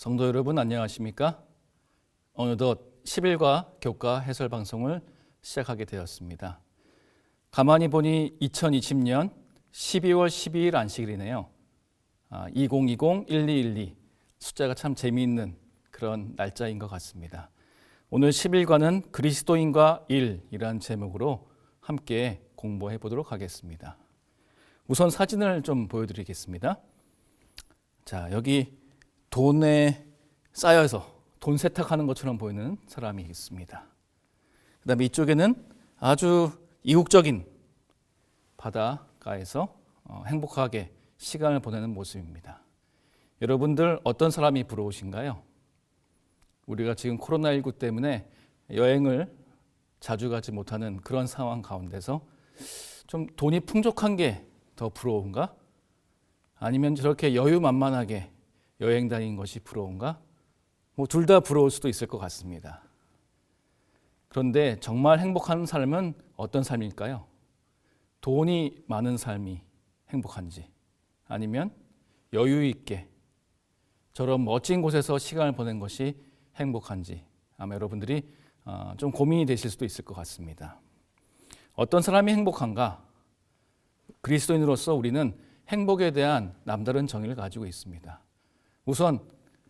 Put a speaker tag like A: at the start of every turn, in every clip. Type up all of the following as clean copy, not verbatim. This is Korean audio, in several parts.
A: 성도 여러분 안녕하십니까? 어느덧 10일과 교과 해설 방송을 시작하게 되었습니다. 가만히 보니 2020년 12월 12일 안식일이네요. 2020-1212 숫자가 참 재미있는 그런 날짜인 것 같습니다. 오늘 10일과는 그리스도인과 일이라는 제목으로 함께 공부해 보도록 하겠습니다. 우선 사진을 좀 보여드리겠습니다. 자, 여기 돈에 쌓여서 돈 세탁하는 것처럼 보이는 사람이 있습니다. 그 다음에 이쪽에는 아주 이국적인 바닷가에서 행복하게 시간을 보내는 모습입니다. 여러분들 어떤 사람이 부러우신가요? 우리가 지금 코로나19 때문에 여행을 자주 가지 못하는 그런 상황 가운데서 좀 돈이 풍족한 게 더 부러운가? 아니면 저렇게 여유만만하게 여행 다니는 것이 부러운가? 둘 다 부러울 수도 있을 것 같습니다. 그런데 정말 행복한 삶은 어떤 삶일까요? 돈이 많은 삶이 행복한지, 아니면 여유 있게 저런 멋진 곳에서 시간을 보낸 것이 행복한지, 아마 여러분들이 좀 고민이 되실 수도 있을 것 같습니다. 어떤 사람이 행복한가? 그리스도인으로서 우리는 행복에 대한 남다른 정의를 가지고 있습니다. 우선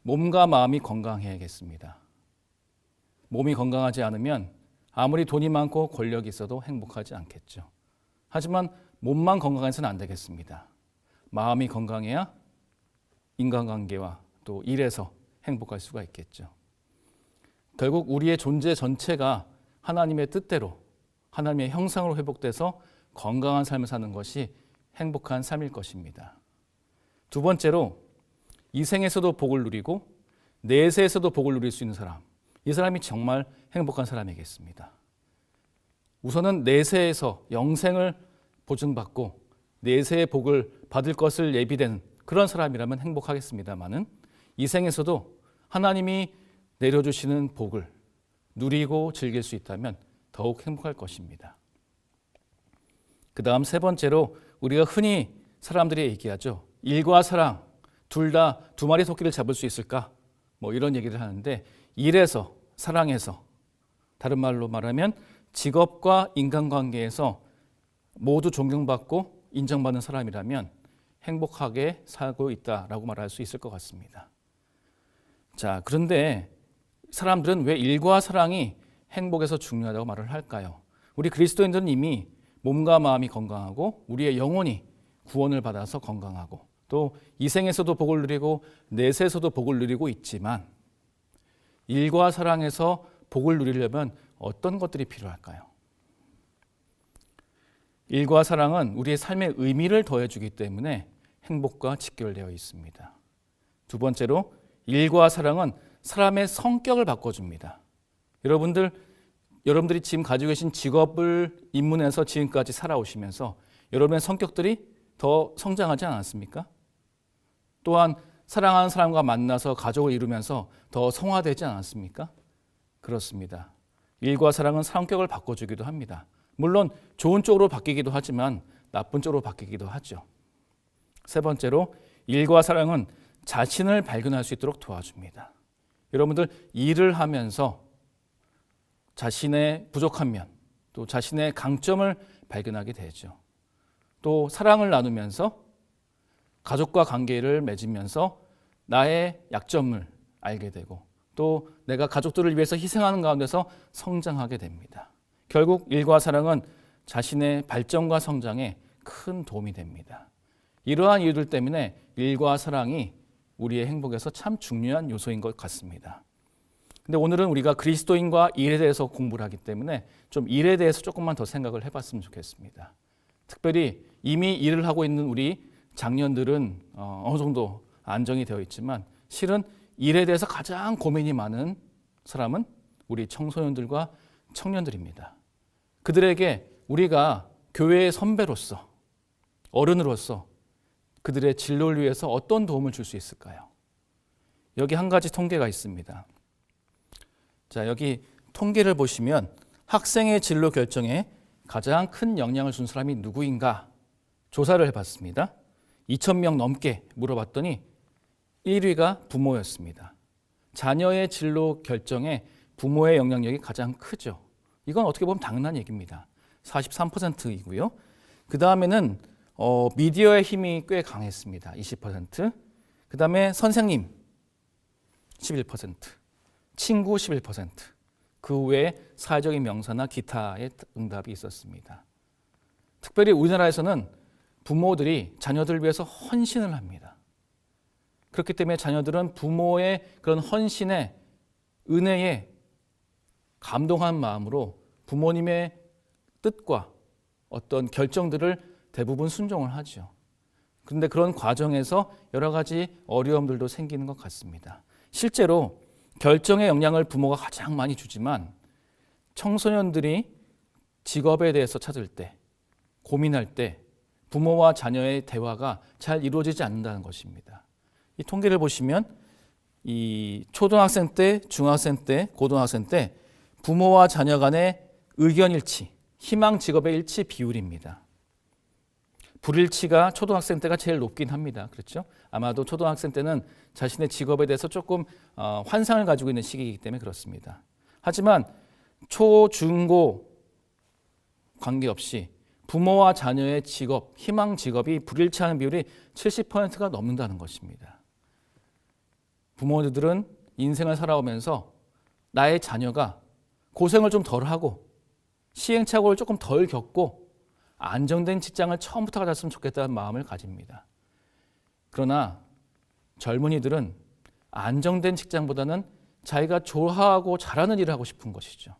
A: 몸과 마음이 건강해야겠습니다. 몸이 건강하지 않으면 아무리 돈이 많고 권력이 있어도 행복하지 않겠죠. 하지만 몸만 건강해서는 안 되겠습니다. 마음이 건강해야 인간관계와 또 일에서 행복할 수가 있겠죠. 결국 우리의 존재 전체가 하나님의 뜻대로 하나님의 형상으로 회복돼서 건강한 삶을 사는 것이 행복한 삶일 것입니다. 두 번째로 이 생에서도 복을 누리고 내세에서도 복을 누릴 수 있는 사람, 이 사람이 정말 행복한 사람이겠습니다. 우선은 내세에서 영생을 보증받고 내세의 복을 받을 것을 예비된 그런 사람이라면 행복하겠습니다마는 이 생에서도 하나님이 내려주시는 복을 누리고 즐길 수 있다면 더욱 행복할 것입니다. 그 다음 세 번째로 우리가 흔히 사람들이 얘기하죠. 일과 사랑 둘 다 두 마리 토끼를 잡을 수 있을까? 이런 얘기를 하는데, 일에서, 사랑에서, 다른 말로 말하면 직업과 인간관계에서 모두 존경받고 인정받는 사람이라면 행복하게 살고 있다라고 말할 수 있을 것 같습니다. 자, 그런데 사람들은 왜 일과 사랑이 행복에서 중요하다고 말을 할까요? 우리 그리스도인들은 이미 몸과 마음이 건강하고 우리의 영혼이 구원을 받아서 건강하고 또 이 생에서도 복을 누리고 내세에서도 복을 누리고 있지만 일과 사랑에서 복을 누리려면 어떤 것들이 필요할까요? 일과 사랑은 우리의 삶의 의미를 더해주기 때문에 행복과 직결되어 있습니다. 두 번째로 일과 사랑은 사람의 성격을 바꿔줍니다. 여러분들이 지금 가지고 계신 직업을 입문해서 지금까지 살아오시면서 여러분의 성격들이 더 성장하지 않았습니까? 또한 사랑하는 사람과 만나서 가족을 이루면서 더 성화되지 않았습니까? 그렇습니다. 일과 사랑은 성격을 바꿔주기도 합니다. 물론 좋은 쪽으로 바뀌기도 하지만 나쁜 쪽으로 바뀌기도 하죠. 세 번째로 일과 사랑은 자신을 발견할 수 있도록 도와줍니다. 여러분들 일을 하면서 자신의 부족한 면, 또 자신의 강점을 발견하게 되죠. 또 사랑을 나누면서 가족과 관계를 맺으면서 나의 약점을 알게 되고 또 내가 가족들을 위해서 희생하는 가운데서 성장하게 됩니다. 결국 일과 사랑은 자신의 발전과 성장에 큰 도움이 됩니다. 이러한 이유들 때문에 일과 사랑이 우리의 행복에서 참 중요한 요소인 것 같습니다. 근데 오늘은 우리가 그리스도인과 일에 대해서 공부를 하기 때문에 좀 일에 대해서 조금만 더 생각을 해봤으면 좋겠습니다. 특별히 이미 일을 하고 있는 우리 장년들은 어느 정도 안정이 되어 있지만 실은 일에 대해서 가장 고민이 많은 사람은 우리 청소년들과 청년들입니다. 그들에게 우리가 교회의 선배로서, 어른으로서 그들의 진로를 위해서 어떤 도움을 줄 수 있을까요? 여기 한 가지 통계가 있습니다. 자, 여기 통계를 보시면 학생의 진로 결정에 가장 큰 영향을 준 사람이 누구인가 조사를 해봤습니다. 2,000명 넘게 물어봤더니 1위가 부모였습니다. 자녀의 진로 결정에 부모의 영향력이 가장 크죠. 이건 어떻게 보면 당연한 얘기입니다. 43%이고요. 그 다음에는 미디어의 힘이 꽤 강했습니다. 20%. 그 다음에 선생님 11%, 친구 11%. 그 외에 사회적인 명사나 기타의 응답이 있었습니다. 특별히 우리나라에서는 부모들이 자녀들을 위해서 헌신을 합니다. 그렇기 때문에 자녀들은 부모의 그런 헌신의 은혜에 감동한 마음으로 부모님의 뜻과 어떤 결정들을 대부분 순종을 하죠. 그런데 그런 과정에서 여러 가지 어려움들도 생기는 것 같습니다. 실제로 결정의 영향을 부모가 가장 많이 주지만 청소년들이 직업에 대해서 찾을 때, 고민할 때 부모와 자녀의 대화가 잘 이루어지지 않는다는 것입니다. 이 통계를 보시면 이 초등학생 때, 중학생 때, 고등학생 때 부모와 자녀 간의 의견 일치, 희망 직업의 일치 비율입니다. 불일치가 초등학생 때가 제일 높긴 합니다. 그렇죠? 아마도 초등학생 때는 자신의 직업에 대해서 조금 환상을 가지고 있는 시기이기 때문에 그렇습니다. 하지만 초, 중, 고 관계없이 부모와 자녀의 직업, 희망 직업이 불일치하는 비율이 70%가 넘는다는 것입니다. 부모들은 인생을 살아오면서 나의 자녀가 고생을 좀 덜 하고 시행착오를 조금 덜 겪고 안정된 직장을 처음부터 가졌으면 좋겠다는 마음을 가집니다. 그러나 젊은이들은 안정된 직장보다는 자기가 좋아하고 잘하는 일을 하고 싶은 것이죠.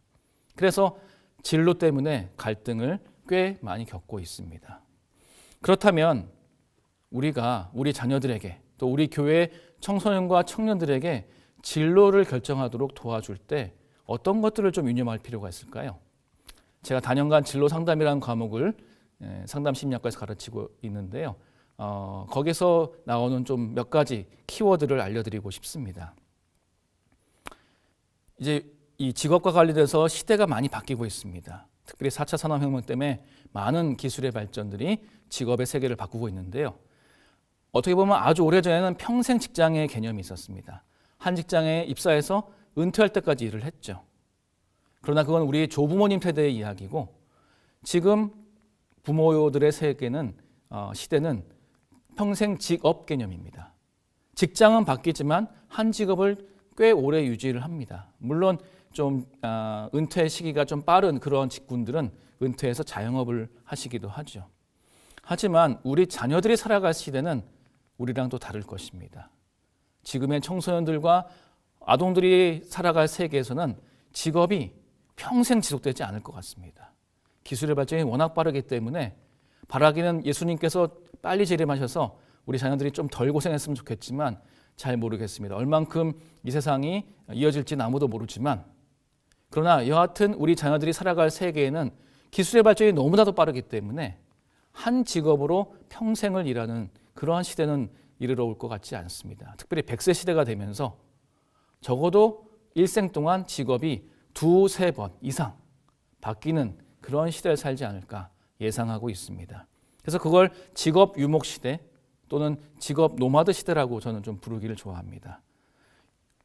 A: 그래서 진로 때문에 갈등을 꽤 많이 겪고 있습니다. 그렇다면 우리가 우리 자녀들에게 또 우리 교회 청소년과 청년들에게 진로를 결정하도록 도와줄 때 어떤 것들을 좀 유념할 필요가 있을까요? 제가 다년간 진로 상담이라는 과목을 상담 심리학과에서 가르치고 있는데요. 거기서 나오는 좀 몇 가지 키워드를 알려드리고 싶습니다. 이제 이 직업과 관련돼서 시대가 많이 바뀌고 있습니다. 특별히 4차 산업혁명 때문에 많은 기술의 발전들이 직업의 세계를 바꾸고 있는데요. 어떻게 보면 아주 오래전에는 평생 직장의 개념이 있었습니다. 한 직장에 입사해서 은퇴할 때까지 일을 했죠. 그러나 그건 우리 조부모님 세대의 이야기고 지금 부모들의 세계는 시대는 평생 직업 개념입니다. 직장은 바뀌지만 한 직업을 꽤 오래 유지를 합니다. 물론 좀 은퇴 시기가 좀 빠른 그런 직군들은 은퇴해서 자영업을 하시기도 하죠. 하지만 우리 자녀들이 살아갈 시대는 우리랑 또 다를 것입니다. 지금의 청소년들과 아동들이 살아갈 세계에서는 직업이 평생 지속되지 않을 것 같습니다. 기술의 발전이 워낙 빠르기 때문에 바라기는 예수님께서 빨리 재림하셔서 우리 자녀들이 좀 덜 고생했으면 좋겠지만 잘 모르겠습니다. 얼만큼 이 세상이 이어질지는 아무도 모르지만 그러나 여하튼 우리 자녀들이 살아갈 세계에는 기술의 발전이 너무나도 빠르기 때문에 한 직업으로 평생을 일하는 그러한 시대는 이르러 올 것 같지 않습니다. 특별히 100세 시대가 되면서 적어도 일생 동안 직업이 2-3번 이상 바뀌는 그런 시대를 살지 않을까 예상하고 있습니다. 그래서 그걸 직업 유목 시대 또는 직업 노마드 시대라고 저는 좀 부르기를 좋아합니다.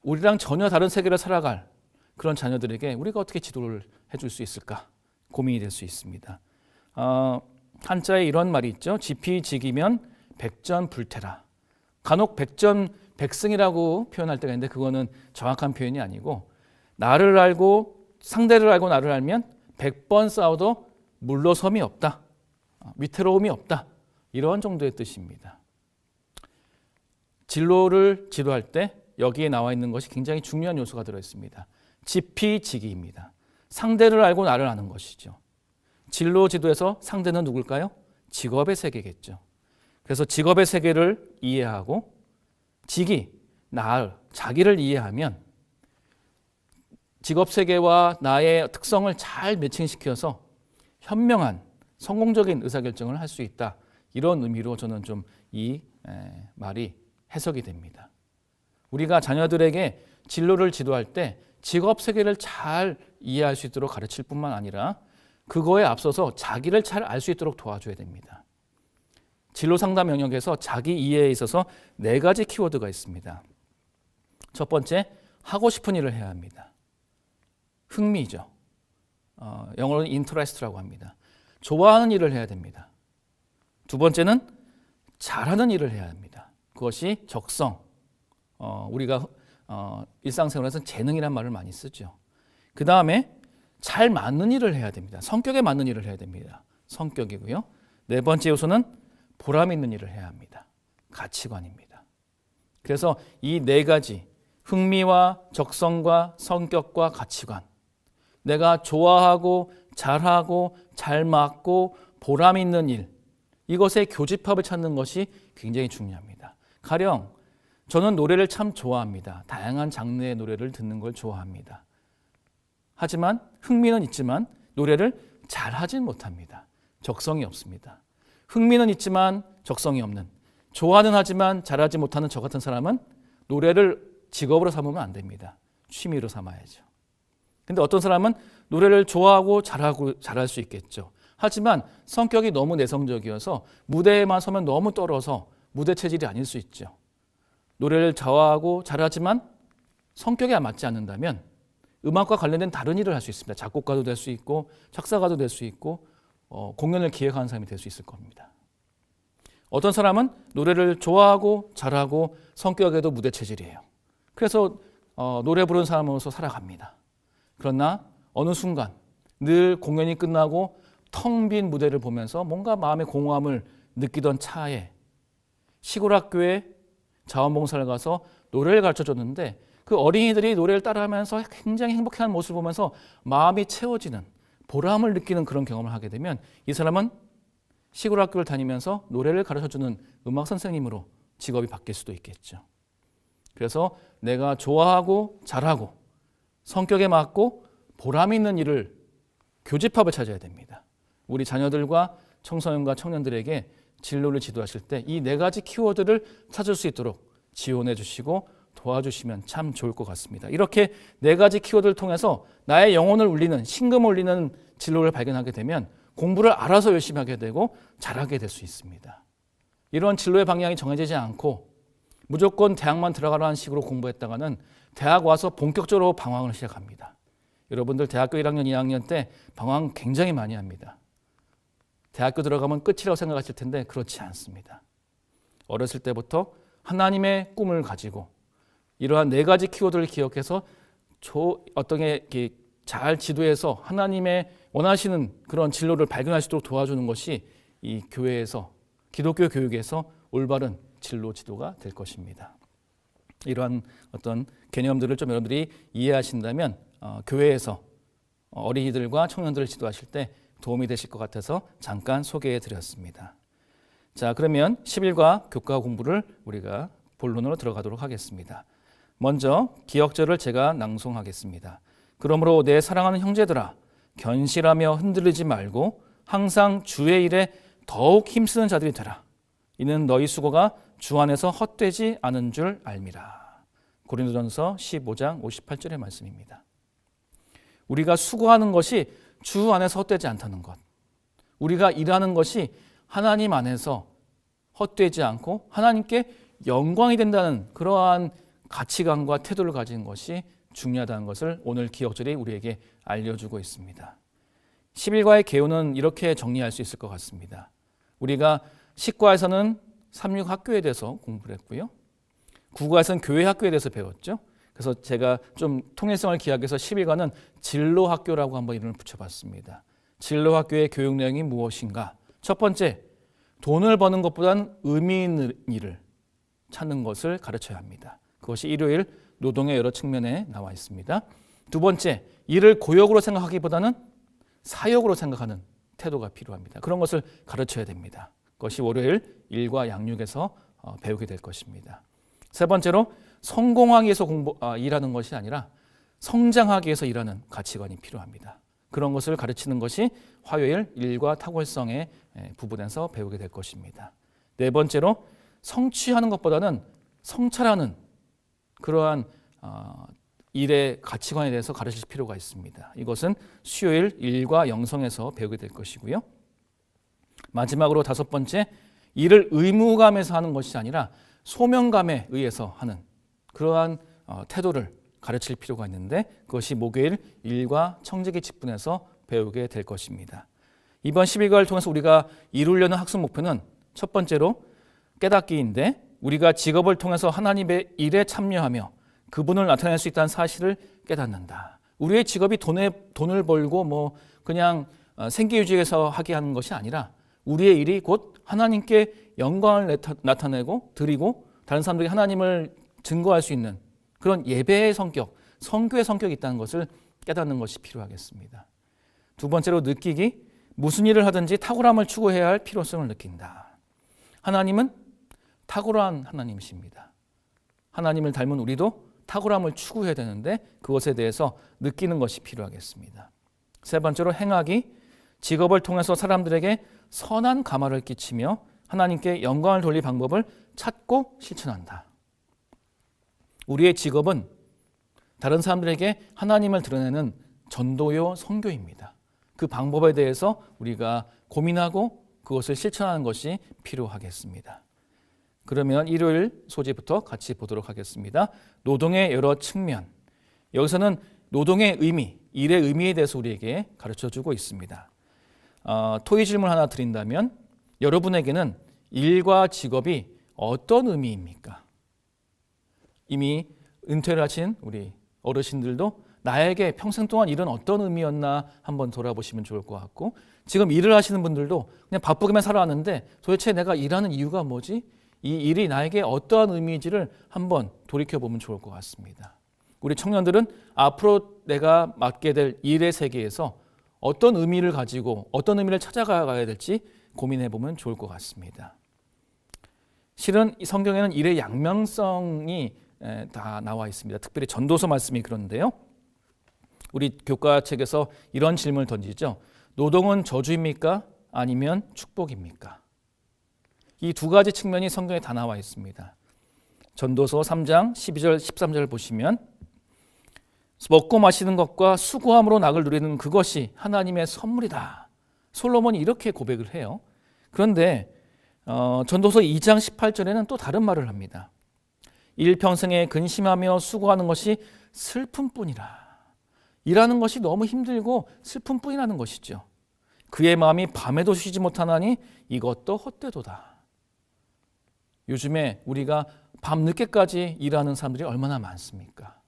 A: 우리랑 전혀 다른 세계를 살아갈 그런 자녀들에게 우리가 어떻게 지도를 해줄 수 있을까 고민이 될 수 있습니다. 한자에 이런 말이 있죠. 지피지기면 백전불태라. 간혹 백전백승이라고 표현할 때가 있는데 그거는 정확한 표현이 아니고 나를 알고 상대를 알고 나를 알면 100번 싸워도 물러섬이 없다. 위태로움이 없다. 이런 정도의 뜻입니다. 진로를 지도할 때 여기에 나와 있는 것이 굉장히 중요한 요소가 들어있습니다. 지피지기입니다. 상대를 알고 나를 아는 것이죠. 진로 지도에서 상대는 누굴까요? 직업의 세계겠죠. 그래서 직업의 세계를 이해하고 지기, 자기를 이해하면 직업 세계와 나의 특성을 잘 매칭시켜서 현명한 성공적인 의사결정을 할 수 있다. 이런 의미로 저는 좀 이 말이 해석이 됩니다. 우리가 자녀들에게 진로를 지도할 때 직업 세계를 잘 이해할 수 있도록 가르칠 뿐만 아니라 그거에 앞서서 자기를 잘 알 수 있도록 도와줘야 됩니다. 진로 상담 영역에서 자기 이해에 있어서 4가지 키워드가 있습니다. 첫 번째, 하고 싶은 일을 해야 합니다. 흥미죠. 영어로는 interest라고 합니다. 좋아하는 일을 해야 됩니다. 두 번째는 잘하는 일을 해야 합니다. 그것이 적성. 우리가 일상생활에서 재능이란 말을 많이 쓰죠. 그 다음에 잘 맞는 일을 해야 됩니다. 성격에 맞는 일을 해야 됩니다. 성격이고요. 네 번째 요소는 보람 있는 일을 해야 합니다. 가치관입니다. 그래서 이 네 가지, 흥미와 적성과 성격과 가치관, 내가 좋아하고 잘하고 잘 맞고 보람 있는 일, 이것의 교집합을 찾는 것이 굉장히 중요합니다. 가령 저는 노래를 참 좋아합니다. 다양한 장르의 노래를 듣는 걸 좋아합니다. 하지만 흥미는 있지만 노래를 잘하진 못합니다. 적성이 없습니다. 흥미는 있지만 적성이 없는, 좋아는 하지만 잘하지 못하는 저 같은 사람은 노래를 직업으로 삼으면 안 됩니다. 취미로 삼아야죠. 근데 어떤 사람은 노래를 좋아하고 잘할 수 있겠죠. 하지만 성격이 너무 내성적이어서 무대에만 서면 너무 떨어서 무대 체질이 아닐 수 있죠. 노래를 좋아하고 잘하지만 성격에 맞지 않는다면 음악과 관련된 다른 일을 할 수 있습니다. 작곡가도 될 수 있고 작사가도 될 수 있고 공연을 기획하는 사람이 될 수 있을 겁니다. 어떤 사람은 노래를 좋아하고 잘하고 성격에도 무대 체질이에요. 그래서 노래 부르는 사람으로서 살아갑니다. 그러나 어느 순간 늘 공연이 끝나고 텅 빈 무대를 보면서 뭔가 마음의 공허함을 느끼던 차에 시골 학교에 자원봉사를 가서 노래를 가르쳐줬는데 그 어린이들이 노래를 따라하면서 굉장히 행복해하는 모습을 보면서 마음이 채워지는 보람을 느끼는 그런 경험을 하게 되면 이 사람은 시골 학교를 다니면서 노래를 가르쳐주는 음악 선생님으로 직업이 바뀔 수도 있겠죠. 그래서 내가 좋아하고 잘하고 성격에 맞고 보람 있는 일을 교집합을 찾아야 됩니다. 우리 자녀들과 청소년과 청년들에게 진로를 지도하실 때 이 네 가지 키워드를 찾을 수 있도록 지원해 주시고 도와주시면 참 좋을 것 같습니다. 이렇게 네 가지 키워드를 통해서 나의 영혼을 울리는, 신금을 울리는 진로를 발견하게 되면 공부를 알아서 열심히 하게 되고 잘하게 될 수 있습니다. 이런 진로의 방향이 정해지지 않고 무조건 대학만 들어가라는 식으로 공부했다가는 대학 와서 본격적으로 방황을 시작합니다. 여러분들 대학교 1학년, 2학년 때 방황 굉장히 많이 합니다. 대학교 들어가면 끝이라고 생각하실 텐데 그렇지 않습니다. 어렸을 때부터 하나님의 꿈을 가지고 이러한 네 가지 키워드를 기억해서 어떤 게 잘 지도해서 하나님의 원하시는 그런 진로를 발견할 수 있도록 도와주는 것이 이 교회에서, 기독교 교육에서 올바른 진로 지도가 될 것입니다. 이러한 어떤 개념들을 좀 여러분들이 이해하신다면 교회에서 어린이들과 청년들을 지도하실 때 도움이 되실 것 같아서 잠깐 소개해 드렸습니다. 자, 그러면 10일과 교과 공부를 우리가 본론으로 들어가도록 하겠습니다. 먼저 기억절을 제가 낭송하겠습니다. 그러므로 내 사랑하는 형제들아, 견실하며 흔들리지 말고 항상 주의 일에 더욱 힘쓰는 자들이 되라. 이는 너희 수고가 주 안에서 헛되지 않은 줄 알미라. 고린도전서 15장 58절의 말씀입니다. 우리가 수고하는 것이 주 안에서 헛되지 않다는 것, 우리가 일하는 것이 하나님 안에서 헛되지 않고 하나님께 영광이 된다는 그러한 가치관과 태도를 가진 것이 중요하다는 것을 오늘 기억절이 우리에게 알려주고 있습니다. 10일과의 개요는 이렇게 정리할 수 있을 것 같습니다. 우리가 식과에서는 삼육 학교에 대해서 공부를 했고요. 국어에서는 교회 학교에 대해서 배웠죠. 그래서 제가 좀 통일성을 기하해서 10일과는 진로학교라고 한번 이름을 붙여봤습니다. 진로학교의 교육 내용이 무엇인가? 첫 번째, 돈을 버는 것보다는 의미 있는 일을 찾는 것을 가르쳐야 합니다. 그것이 일요일 노동의 여러 측면에 나와 있습니다. 두 번째, 일을 고역으로 생각하기보다는 사역으로 생각하는 태도가 필요합니다. 그런 것을 가르쳐야 됩니다. 그것이 월요일 일과 양육에서 배우게 될 것입니다. 세 번째로, 성공하기 위해서 일하는 것이 아니라 성장하기 위해서 일하는 가치관이 필요합니다. 그런 것을 가르치는 것이 화요일 일과 탁월성의 부분에서 배우게 될 것입니다. 네 번째로, 성취하는 것보다는 성찰하는 그러한 일의 가치관에 대해서 가르칠 필요가 있습니다. 이것은 수요일 일과 영성에서 배우게 될 것이고요. 마지막으로 다섯 번째, 일을 의무감에서 하는 것이 아니라 소명감에 의해서 하는 그러한 태도를 가르칠 필요가 있는데 그것이 목요일 일과 청지기 직분에서 배우게 될 것입니다. 이번 12개월 통해서 우리가 이루려는 학습 목표는 첫 번째로 깨닫기인데 우리가 직업을 통해서 하나님의 일에 참여하며 그분을 나타낼 수 있다는 사실을 깨닫는다. 우리의 직업이 돈을 벌고 그냥 생계 유지해서 하게 하는 것이 아니라 우리의 일이 곧 하나님께 영광을 나타내고 드리고 다른 사람들이 하나님을 증거할 수 있는 그런 예배의 성격, 선교의 성격이 있다는 것을 깨닫는 것이 필요하겠습니다. 두 번째로 느끼기, 무슨 일을 하든지 탁월함을 추구해야 할 필요성을 느낀다. 하나님은 탁월한 하나님이십니다. 하나님을 닮은 우리도 탁월함을 추구해야 되는데 그것에 대해서 느끼는 것이 필요하겠습니다. 세 번째로 행하기, 직업을 통해서 사람들에게 선한 감화를 끼치며 하나님께 영광을 돌릴 방법을 찾고 실천한다. 우리의 직업은 다른 사람들에게 하나님을 드러내는 전도요 선교입니다. 그 방법에 대해서 우리가 고민하고 그것을 실천하는 것이 필요하겠습니다. 그러면 일요일 소재부터 같이 보도록 하겠습니다. 노동의 여러 측면. 여기서는 노동의 의미, 일의 의미에 대해서 우리에게 가르쳐주고 있습니다. 토의 질문 하나 드린다면 여러분에게는 일과 직업이 어떤 의미입니까? 이미 은퇴를 하신 우리 어르신들도 나에게 평생 동안 일은 어떤 의미였나 한번 돌아보시면 좋을 것 같고 지금 일을 하시는 분들도 그냥 바쁘게만 살아왔는데 도대체 내가 일하는 이유가 뭐지? 이 일이 나에게 어떠한 의미인지를 한번 돌이켜보면 좋을 것 같습니다. 우리 청년들은 앞으로 내가 맡게 될 일의 세계에서 어떤 의미를 가지고 어떤 의미를 찾아가야 될지 고민해보면 좋을 것 같습니다. 실은 이 성경에는 일의 양면성이 다 나와 있습니다. 특별히 전도서 말씀이 그런데요. 우리 교과책에서 이런 질문을 던지죠. 노동은 저주입니까? 아니면 축복입니까? 이 두 가지 측면이 성경에 다 나와 있습니다. 전도서 3장 12절 13절 보시면 먹고 마시는 것과 수고함으로 낙을 누리는 그것이 하나님의 선물이다. 솔로몬이 이렇게 고백을 해요. 그런데 전도서 2장 18절에는 또 다른 말을 합니다. 일평생에 근심하며 수고하는 것이 슬픔뿐이라. 일하는 것이 너무 힘들고 슬픔뿐이라는 것이죠. 그의 마음이 밤에도 쉬지 못하나니 이것도 헛되도다. 요즘에 우리가 밤늦게까지 일하는 사람들이 얼마나 많습니까?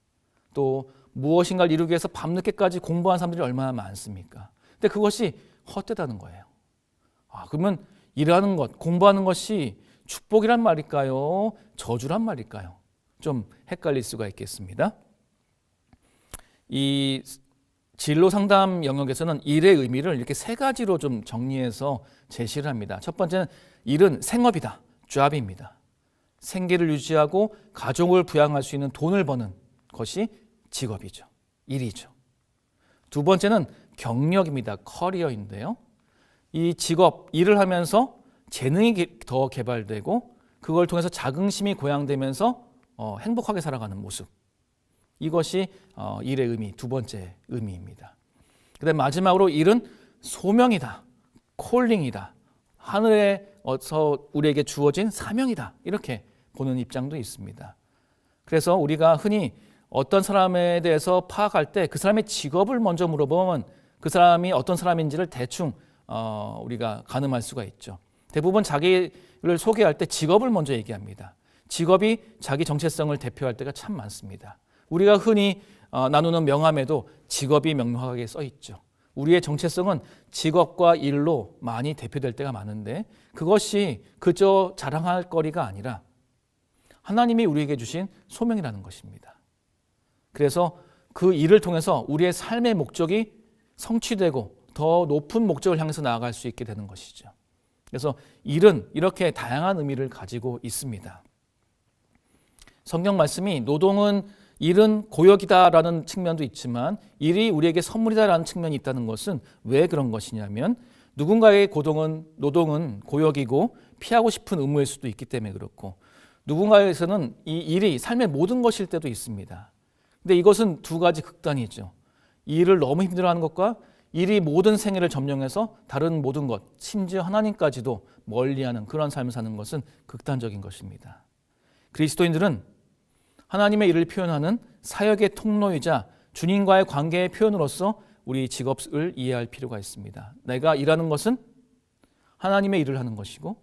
A: 또 무엇인가를 이루기 위해서 밤늦게까지 공부하는 사람들이 얼마나 많습니까? 근데 그것이 헛되다는 거예요. 그러면 일하는 것, 공부하는 것이 축복이란 말일까요? 저주란 말일까요? 좀 헷갈릴 수가 있겠습니다. 이 진로 상담 영역에서는 일의 의미를 이렇게 세 가지로 좀 정리해서 제시를 합니다. 첫 번째는 일은 생업이다. job입니다. 생계를 유지하고 가족을 부양할 수 있는 돈을 버는 것이 직업이죠. 일이죠. 두 번째는 경력입니다. 커리어인데요. 이 직업, 일을 하면서 재능이 더 개발되고 그걸 통해서 자긍심이 고양되면서 행복하게 살아가는 모습. 이것이 일의 의미, 두 번째 의미입니다. 그다음 마지막으로 일은 소명이다. 콜링이다. 하늘에서 우리에게 주어진 사명이다. 이렇게 보는 입장도 있습니다. 그래서 우리가 흔히 어떤 사람에 대해서 파악할 때 그 사람의 직업을 먼저 물어보면 그 사람이 어떤 사람인지를 대충 우리가 가늠할 수가 있죠. 대부분 자기를 소개할 때 직업을 먼저 얘기합니다. 직업이 자기 정체성을 대표할 때가 참 많습니다. 우리가 흔히 나누는 명함에도 직업이 명확하게 써 있죠. 우리의 정체성은 직업과 일로 많이 대표될 때가 많은데 그것이 그저 자랑할 거리가 아니라 하나님이 우리에게 주신 소명이라는 것입니다. 그래서 그 일을 통해서 우리의 삶의 목적이 성취되고 더 높은 목적을 향해서 나아갈 수 있게 되는 것이죠. 그래서 일은 이렇게 다양한 의미를 가지고 있습니다. 성경 말씀이 노동은 일은 고역이다라는 측면도 있지만 일이 우리에게 선물이다라는 측면이 있다는 것은 왜 그런 것이냐면 누군가의 노동은 고역이고 피하고 싶은 의무일 수도 있기 때문에 그렇고 누군가에서는 이 일이 삶의 모든 것일 때도 있습니다. 근데 이것은 두 가지 극단이죠. 이 일을 너무 힘들어하는 것과 일이 모든 생애를 점령해서 다른 모든 것, 심지어 하나님까지도 멀리하는 그런 삶을 사는 것은 극단적인 것입니다. 그리스도인들은 하나님의 일을 표현하는 사역의 통로이자 주님과의 관계의 표현으로서 우리 직업을 이해할 필요가 있습니다. 내가 일하는 것은 하나님의 일을 하는 것이고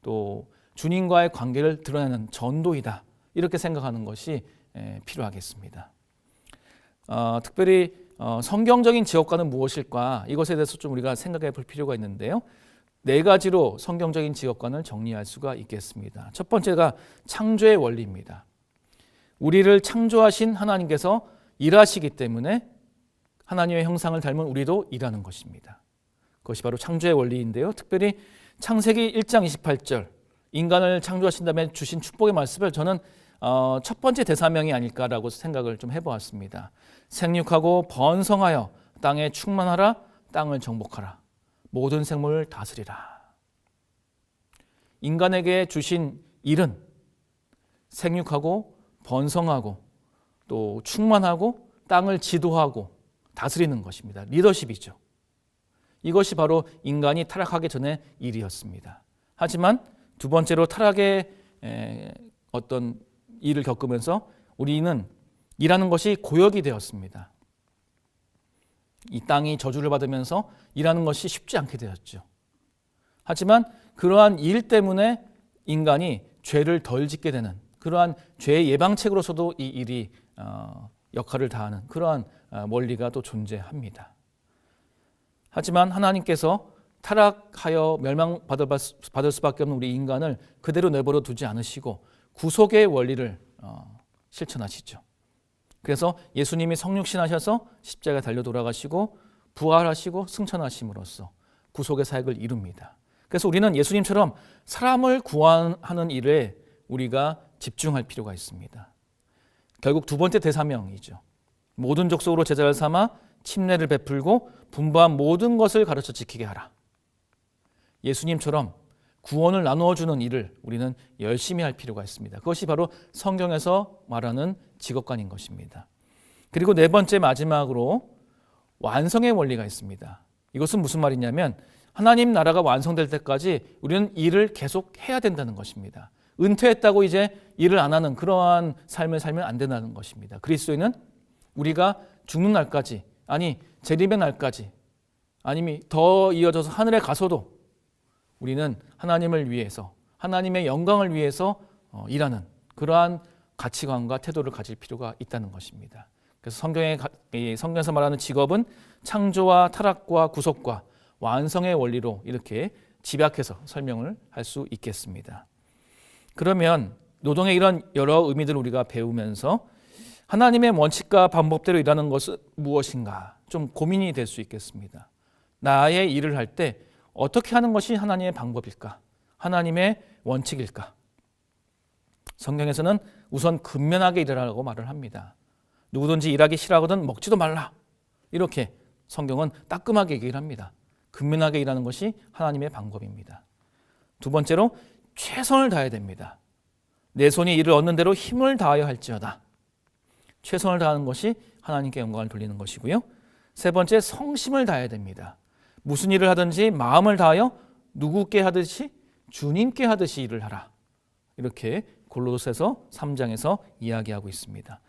A: 또 주님과의 관계를 드러내는 전도이다. 이렇게 생각하는 것이 필요하겠습니다. 특별히 성경적인 직업관은 무엇일까? 이것에 대해서 좀 우리가 생각해 볼 필요가 있는데요. 4가지로 성경적인 직업관을 정리할 수가 있겠습니다. 첫 번째가 창조의 원리입니다. 우리를 창조하신 하나님께서 일하시기 때문에 하나님의 형상을 닮은 우리도 일하는 것입니다. 그것이 바로 창조의 원리인데요. 특별히 창세기 1장 28절 인간을 창조하신 다음에 주신 축복의 말씀을 저는 첫 번째 대사명이 아닐까라고 생각을 좀 해보았습니다. 생육하고 번성하여 땅에 충만하라, 땅을 정복하라, 모든 생물을 다스리라. 인간에게 주신 일은 생육하고 번성하고 또 충만하고 땅을 지도하고 다스리는 것입니다. 리더십이죠. 이것이 바로 인간이 타락하기 전의 일이었습니다. 하지만 두 번째로 타락의 어떤 일을 겪으면서 우리는 일하는 것이 고역이 되었습니다. 이 땅이 저주를 받으면서 일하는 것이 쉽지 않게 되었죠. 하지만 그러한 일 때문에 인간이 죄를 덜 짓게 되는 그러한 죄의 예방책으로서도 이 일이 역할을 다하는 그러한 원리가 또 존재합니다. 하지만 하나님께서 타락하여 멸망받을 수밖에 없는 우리 인간을 그대로 내버려 두지 않으시고 구속의 원리를 실천하시죠. 그래서 예수님이 성육신하셔서 십자가에 달려 돌아가시고 부활하시고 승천하심으로써 구속의 사역을 이룹니다. 그래서 우리는 예수님처럼 사람을 구원하는 일에 우리가 집중할 필요가 있습니다. 결국 두 번째 대사명이죠. 모든 족속으로 제자를 삼아 침례를 베풀고 분부한 모든 것을 가르쳐 지키게 하라. 예수님처럼 구원을 나누어 주는 일을 우리는 열심히 할 필요가 있습니다. 그것이 바로 성경에서 말하는 직업관인 것입니다. 그리고 네 번째 마지막으로 완성의 원리가 있습니다. 이것은 무슨 말이냐면 하나님 나라가 완성될 때까지 우리는 일을 계속 해야 된다는 것입니다. 은퇴했다고 이제 일을 안 하는 그러한 삶을 살면 안 된다는 것입니다. 그리스도인은 우리가 죽는 날까지, 아니 재림의 날까지, 아니면 더 이어져서 하늘에 가서도 우리는 하나님을 위해서, 하나님의 영광을 위해서 일하는 그러한 가치관과 태도를 가질 필요가 있다는 것입니다. 그래서 성경에서 말하는 직업은 창조와 타락과 구속과 완성의 원리로 이렇게 집약해서 설명을 할 수 있겠습니다. 그러면 노동의 이런 여러 의미들을 우리가 배우면서 하나님의 원칙과 방법대로 일하는 것은 무엇인가 좀 고민이 될 수 있겠습니다. 나의 일을 할 때 어떻게 하는 것이 하나님의 방법일까? 하나님의 원칙일까? 성경에서는 우선 근면하게 일하라고 말을 합니다. 누구든지 일하기 싫어하거든 먹지도 말라. 이렇게 성경은 따끔하게 얘기를 합니다. 근면하게 일하는 것이 하나님의 방법입니다. 두 번째로 최선을 다해야 됩니다. 내 손이 이를 얻는 대로 힘을 다하여 할지어다. 최선을 다하는 것이 하나님께 영광을 돌리는 것이고요. 세 번째, 성심을 다해야 됩니다. 무슨 일을 하든지 마음을 다하여 누구께 하듯이 주님께 하듯이 일을 하라. 이렇게 골로새서 3장에서 이야기하고 있습니다.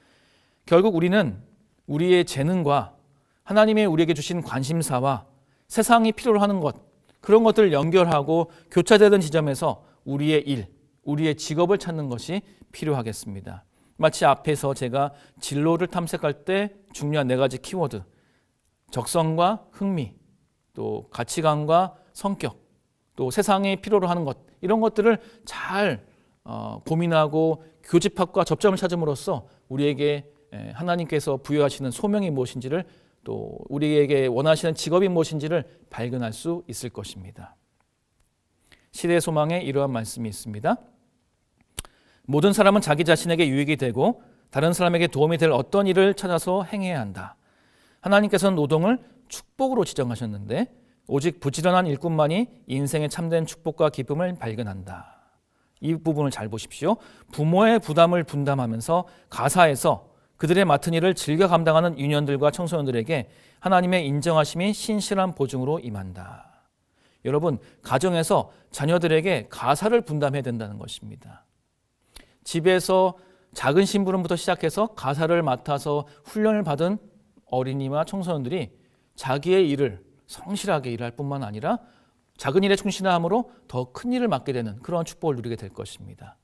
A: 결국 우리는 우리의 재능과 하나님의 우리에게 주신 관심사와 세상이 필요로 하는 것, 그런 것들을 연결하고 교차되는 지점에서 우리의 일, 우리의 직업을 찾는 것이 필요하겠습니다. 마치 앞에서 제가 진로를 탐색할 때 중요한 4가지 키워드, 적성과 흥미, 또 가치관과 성격, 또 세상이 필요로 하는 것, 이런 것들을 잘 고민하고 교집합과 접점을 찾음으로써 우리에게 하나님께서 부여하시는 소명이 무엇인지를 또 우리에게 원하시는 직업이 무엇인지를 발견할 수 있을 것입니다. 시대의 소망에 이러한 말씀이 있습니다. 모든 사람은 자기 자신에게 유익이 되고 다른 사람에게 도움이 될 어떤 일을 찾아서 행해야 한다. 하나님께서는 노동을 축복으로 지정하셨는데 오직 부지런한 일꾼만이 인생의 참된 축복과 기쁨을 발견한다. 이 부분을 잘 보십시오. 부모의 부담을 분담하면서 가사에서 그들의 맡은 일을 즐겨 감당하는 유년들과 청소년들에게 하나님의 인정하심이 신실한 보증으로 임한다. 여러분, 가정에서 자녀들에게 가사를 분담해야 된다는 것입니다. 집에서 작은 심부름부터 시작해서 가사를 맡아서 훈련을 받은 어린이와 청소년들이 자기의 일을 성실하게 일할 뿐만 아니라 작은 일에 충실함으로 더 큰 일을 맡게 되는 그런 축복을 누리게 될 것입니다.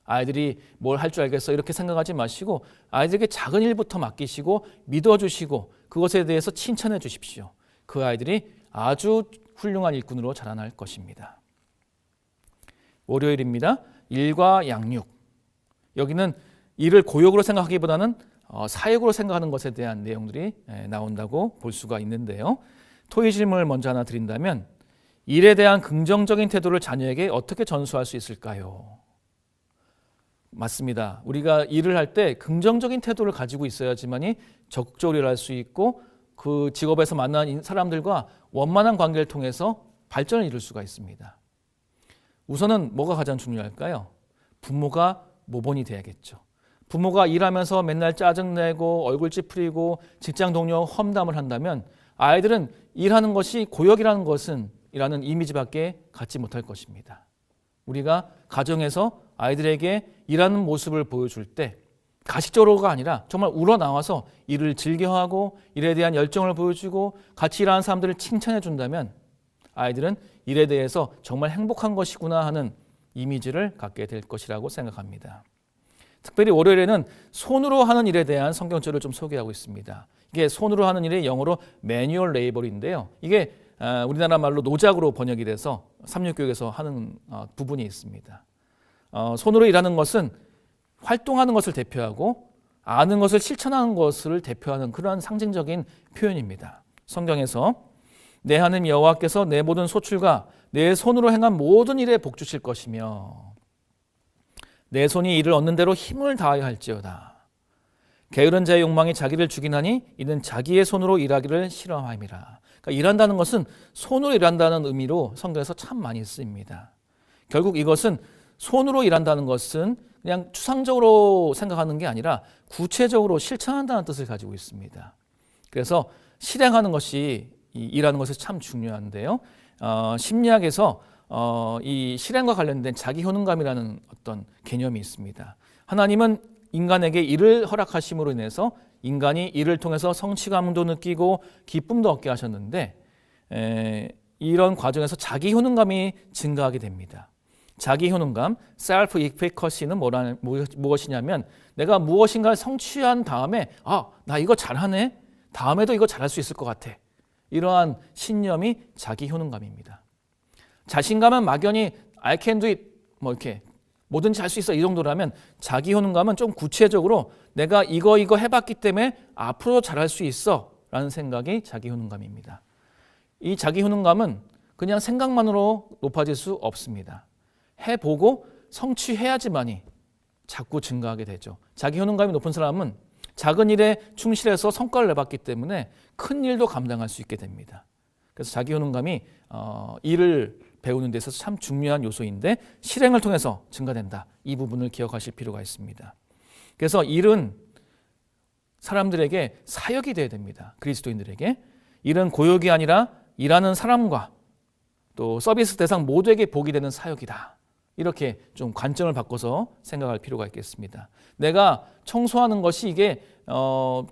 A: 아이들이 뭘 할 줄 알겠어 이렇게 생각하지 마시고 아이들에게 작은 일부터 맡기시고 믿어주시고 그것에 대해서 칭찬해 주십시오. 그 아이들이 아주 훌륭한 일꾼으로 자라날 것입니다. 월요일입니다. 일과 양육. 여기는 일을 고역으로 생각하기보다는 사역으로 생각하는 것에 대한 내용들이 나온다고 볼 수가 있는데요. 토의 질문을 먼저 하나 드린다면 일에 대한 긍정적인 태도를 자녀에게 어떻게 전수할 수 있을까요? 맞습니다. 우리가 일을 할 때 긍정적인 태도를 가지고 있어야지만이 적극적으로 일할 수 있고 그 직업에서 만난 사람들과 원만한 관계를 통해서 발전을 이룰 수가 있습니다. 우선은 뭐가 가장 중요할까요? 부모가 모본이 돼야겠죠. 부모가 일하면서 맨날 짜증내고 얼굴 찌푸리고 직장 동료 험담을 한다면 아이들은 일하는 것이 고역이라는 것은 이라는 이미지밖에 갖지 못할 것입니다. 우리가 가정에서 아이들에게 일하는 모습을 보여줄 때 가식적으로가 아니라 정말 우러나와서 일을 즐겨하고 일에 대한 열정을 보여주고 같이 일하는 사람들을 칭찬해 준다면 아이들은 일에 대해서 정말 행복한 것이구나 하는 이미지를 갖게 될 것이라고 생각합니다. 특별히 월요일에는 손으로 하는 일에 대한 성경절을 좀 소개하고 있습니다. 이게 손으로 하는 일이 영어로 매뉴얼 레이버인데요. 이게 우리나라 말로 노작으로 번역이 돼서 삼육교육에서 하는 부분이 있습니다. 손으로 일하는 것은 활동하는 것을 대표하고 아는 것을 실천하는 것을 대표하는 그러한 상징적인 표현입니다. 성경에서 내 하나님 여호와께서 내 모든 소출과 내 손으로 행한 모든 일에 복 주실 것이며 내 손이 이를 얻는 대로 힘을 다하여 할지어다. 게으른 자의 욕망이 자기를 죽이나니 이는 자기의 손으로 일하기를 싫어함이라. 그러니까 일한다는 것은 손으로 일한다는 의미로 성경에서 참 많이 쓰입니다. 결국 이것은 손으로 일한다는 것은 그냥 추상적으로 생각하는 게 아니라 구체적으로 실천한다는 뜻을 가지고 있습니다. 그래서 실행하는 것이 일하는 것이 참 중요한데요. 심리학에서 이 실행과 관련된 자기 효능감이라는 어떤 개념이 있습니다. 하나님은 인간에게 일을 허락하심으로 인해서 인간이 일을 통해서 성취감도 느끼고 기쁨도 얻게 하셨는데 이런 과정에서 자기 효능감이 증가하게 됩니다. 자기 효능감, self efficacy는 무엇이냐면 내가 무엇인가를 성취한 다음에 나 이거 잘하네. 다음에도 이거 잘할 수 있을 것 같아. 이러한 신념이 자기 효능감입니다. 자신감은 막연히 I can do it 이렇게 뭐든지 할 수 있어 이 정도라면 자기 효능감은 좀 구체적으로 내가 이거 해봤기 때문에 앞으로 잘할 수 있어 라는 생각이 자기 효능감입니다. 이 자기 효능감은 그냥 생각만으로 높아질 수 없습니다. 해보고 성취해야지만이 자꾸 증가하게 되죠. 자기 효능감이 높은 사람은 작은 일에 충실해서 성과를 내봤기 때문에 큰 일도 감당할 수 있게 됩니다. 그래서 자기 효능감이 일을 배우는 데 있어서 참 중요한 요소인데 실행을 통해서 증가된다. 이 부분을 기억하실 필요가 있습니다. 그래서 일은 사람들에게 사역이 돼야 됩니다. 그리스도인들에게. 일은 고역이 아니라 일하는 사람과 또 서비스 대상 모두에게 복이 되는 사역이다. 이렇게 좀 관점을 바꿔서 생각할 필요가 있겠습니다. 내가 청소하는 것이 이게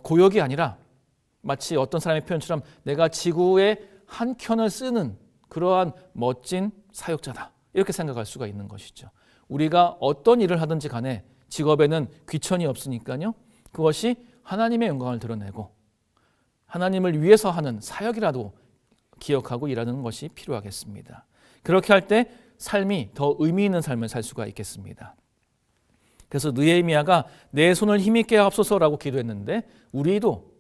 A: 고역이 아니라 마치 어떤 사람의 표현처럼 내가 지구의 한 켠을 쓰는 그러한 멋진 사역자다. 이렇게 생각할 수가 있는 것이죠. 우리가 어떤 일을 하든지 간에 직업에는 귀천이 없으니까요. 그것이 하나님의 영광을 드러내고 하나님을 위해서 하는 사역이라도 기억하고 일하는 것이 필요하겠습니다. 그렇게 할 때 삶이 더 의미 있는 삶을 살 수가 있겠습니다. 그래서 느헤미야가 내 손을 힘있게 하옵소서라고 기도했는데 우리도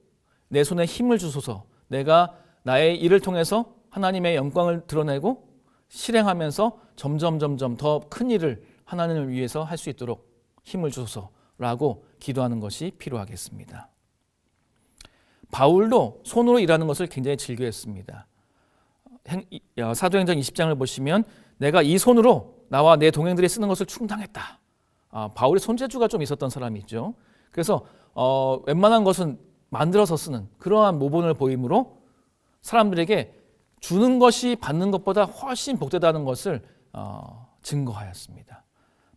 A: 내 손에 힘을 주소서 내가 나의 일을 통해서 하나님의 영광을 드러내고 실행하면서 점점 더 큰 일을 하나님을 위해서 할 수 있도록 힘을 주소서라고 기도하는 것이 필요하겠습니다. 바울도 손으로 일하는 것을 굉장히 즐겨했습니다. 사도행전 20장을 보시면 내가 이 손으로 나와 내 동행들이 쓰는 것을 충당했다. 바울의 손재주가 좀 있었던 사람이죠. 그래서 웬만한 것은 만들어서 쓰는 그러한 모본을 보임으로 사람들에게 주는 것이 받는 것보다 훨씬 복되다는 것을 증거하였습니다.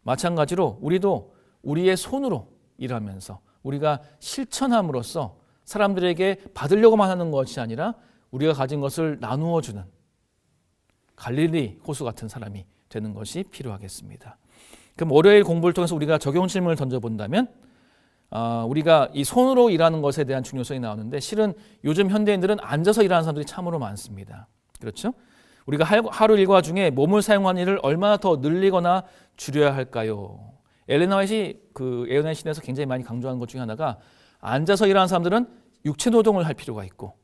A: 마찬가지로 우리도 우리의 손으로 일하면서 우리가 실천함으로써 사람들에게 받으려고만 하는 것이 아니라 우리가 가진 것을 나누어 주는 갈릴리 호수 같은 사람이 되는 것이 필요하겠습니다. 그럼 월요일 공부를 통해서 우리가 적용 질문을 던져본다면 우리가 이 손으로 일하는 것에 대한 중요성이 나오는데 실은 요즘 현대인들은 앉아서 일하는 사람들이 참으로 많습니다. 그렇죠? 우리가 하루 일과 중에 몸을 사용하는 일을 얼마나 더 늘리거나 줄여야 할까요? 엘렌 화이트이 에어나의 신에서 굉장히 많이 강조하는 것 중에 하나가 앉아서 일하는 사람들은 육체 노동을 할 필요가 있고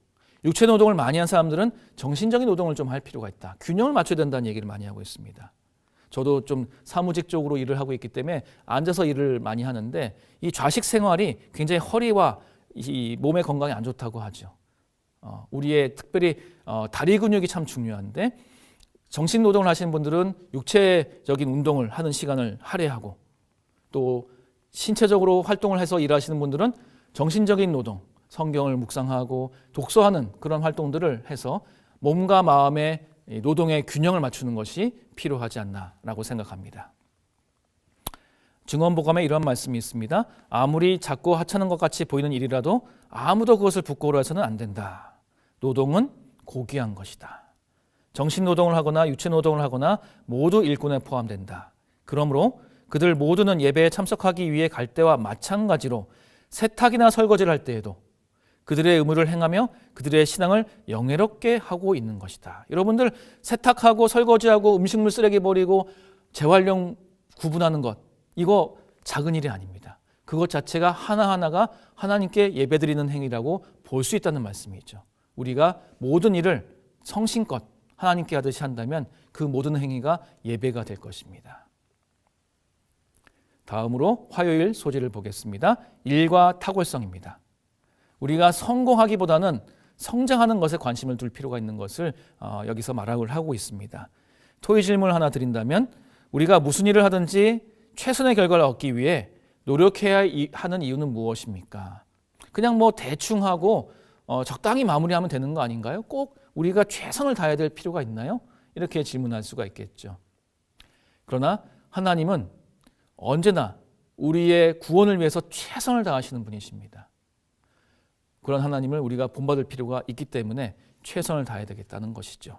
A: 육체 노동을 많이 한 사람들은 정신적인 노동을 좀 할 필요가 있다. 균형을 맞춰야 된다는 얘기를 많이 하고 있습니다. 저도 좀 사무직 쪽으로 일을 하고 있기 때문에 앉아서 일을 많이 하는데 이 좌식 생활이 굉장히 허리와 이 몸의 건강에 안 좋다고 하죠. 우리의 특별히 다리 근육이 참 중요한데 정신 노동을 하시는 분들은 육체적인 운동을 하는 시간을 할애하고 또 신체적으로 활동을 해서 일하시는 분들은 정신적인 노동, 성경을 묵상하고 독서하는 그런 활동들을 해서 몸과 마음의 노동의 균형을 맞추는 것이 필요하지 않나라고 생각합니다. 증언복음에 이런 말씀이 있습니다. 아무리 작고 하찮은 것 같이 보이는 일이라도 아무도 그것을 부끄러워해서는 안 된다. 노동은 고귀한 것이다. 정신노동을 하거나 유체노동을 하거나 모두 일꾼에 포함된다. 그러므로 그들 모두는 예배에 참석하기 위해 갈 때와 마찬가지로 세탁이나 설거지를 할 때에도 그들의 의무를 행하며 그들의 신앙을 영예롭게 하고 있는 것이다. 여러분들 세탁하고 설거지하고 음식물 쓰레기 버리고 재활용 구분하는 것 이거 작은 일이 아닙니다. 그것 자체가 하나하나가 하나님께 예배드리는 행위라고 볼 수 있다는 말씀이죠. 우리가 모든 일을 성심껏 하나님께 하듯이 한다면 그 모든 행위가 예배가 될 것입니다. 다음으로 화요일 소재를 보겠습니다. 일과 탁월성입니다. 우리가 성공하기보다는 성장하는 것에 관심을 둘 필요가 있는 것을 여기서 말을 하고 있습니다. 토의 질문을 하나 드린다면 우리가 무슨 일을 하든지 최선의 결과를 얻기 위해 노력해야 하는 이유는 무엇입니까? 그냥 뭐 대충 하고 적당히 마무리하면 되는 거 아닌가요? 꼭 우리가 최선을 다해야 될 필요가 있나요? 이렇게 질문할 수가 있겠죠. 그러나 하나님은 언제나 우리의 구원을 위해서 최선을 다하시는 분이십니다. 그런 하나님을 우리가 본받을 필요가 있기 때문에 최선을 다해야 되겠다는 것이죠.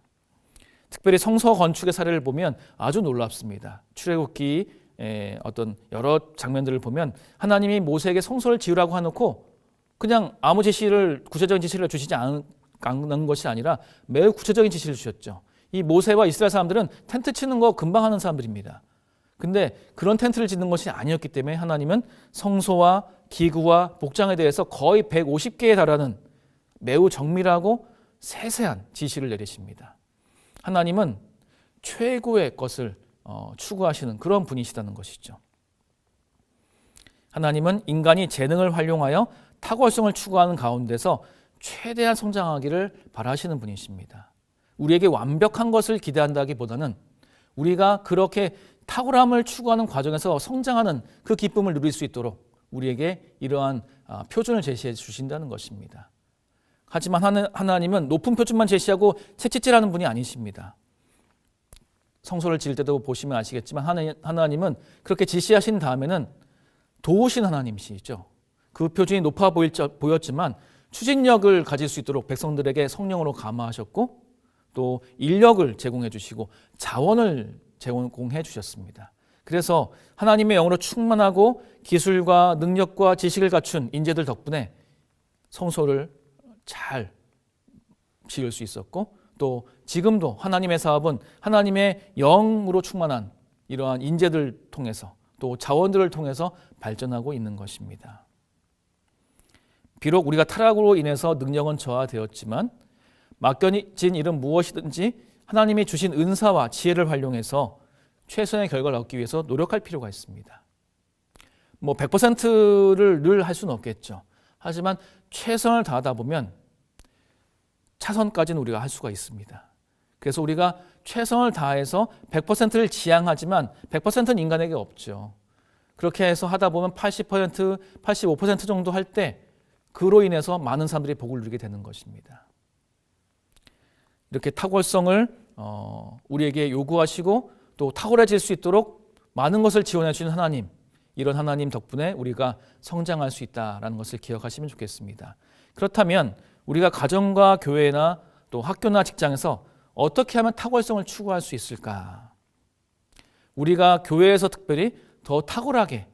A: 특별히 성서 건축의 사례를 보면 아주 놀랍습니다. 출애굽기 어떤 여러 장면들을 보면 하나님이 모세에게 성소를 지으라고 해놓고 그냥 아무 구체적인 지시를 주시지 않는 것이 아니라 매우 구체적인 지시를 주셨죠. 이 모세와 이스라엘 사람들은 텐트 치는 거 금방 하는 사람들입니다. 근데 그런 텐트를 짓는 것이 아니었기 때문에 하나님은 성소와 기구와 복장에 대해서 거의 150개에 달하는 매우 정밀하고 세세한 지시를 내리십니다. 하나님은 최고의 것을 추구하시는 그런 분이시다는 것이죠. 하나님은 인간이 재능을 활용하여 탁월성을 추구하는 가운데서 최대한 성장하기를 바라시는 분이십니다. 우리에게 완벽한 것을 기대한다기보다는 우리가 그렇게 탁월함을 추구하는 과정에서 성장하는 그 기쁨을 누릴 수 있도록 우리에게 이러한 표준을 제시해 주신다는 것입니다. 하지만 하나님은 높은 표준만 제시하고 채찍질하는 분이 아니십니다. 성소를 지을 때도 보시면 아시겠지만 하나님은 그렇게 지시하신 다음에는 도우신 하나님이시죠. 그 표준이 높아 보였지만 추진력을 가질 수 있도록 백성들에게 성령으로 감화하셨고 또 인력을 제공해 주시고 자원을 제공해 주셨습니다. 그래서 하나님의 영으로 충만하고 기술과 능력과 지식을 갖춘 인재들 덕분에 성소를 잘 지을 수 있었고 또 지금도 하나님의 사업은 하나님의 영으로 충만한 이러한 인재들 통해서 또 자원들을 통해서 발전하고 있는 것입니다. 비록 우리가 타락으로 인해서 능력은 저하되었지만 맡겨진 일은 무엇이든지 하나님이 주신 은사와 지혜를 활용해서 최선의 결과를 얻기 위해서 노력할 필요가 있습니다. 100%를 늘 할 수는 없겠죠. 하지만 최선을 다하다 보면 차선까지는 우리가 할 수가 있습니다. 그래서 우리가 최선을 다해서 100%를 지향하지만 100%는 인간에게 없죠. 그렇게 해서 하다 보면 80%, 85% 정도 할 때 그로 인해서 많은 사람들이 복을 누리게 되는 것입니다. 이렇게 탁월성을 우리에게 요구하시고 또 탁월해질 수 있도록 많은 것을 지원해 주신 하나님, 이런 하나님 덕분에 우리가 성장할 수 있다라는 것을 기억하시면 좋겠습니다. 그렇다면 우리가 가정과 교회나 또 학교나 직장에서 어떻게 하면 탁월성을 추구할 수 있을까? 우리가 교회에서 특별히 더 탁월하게,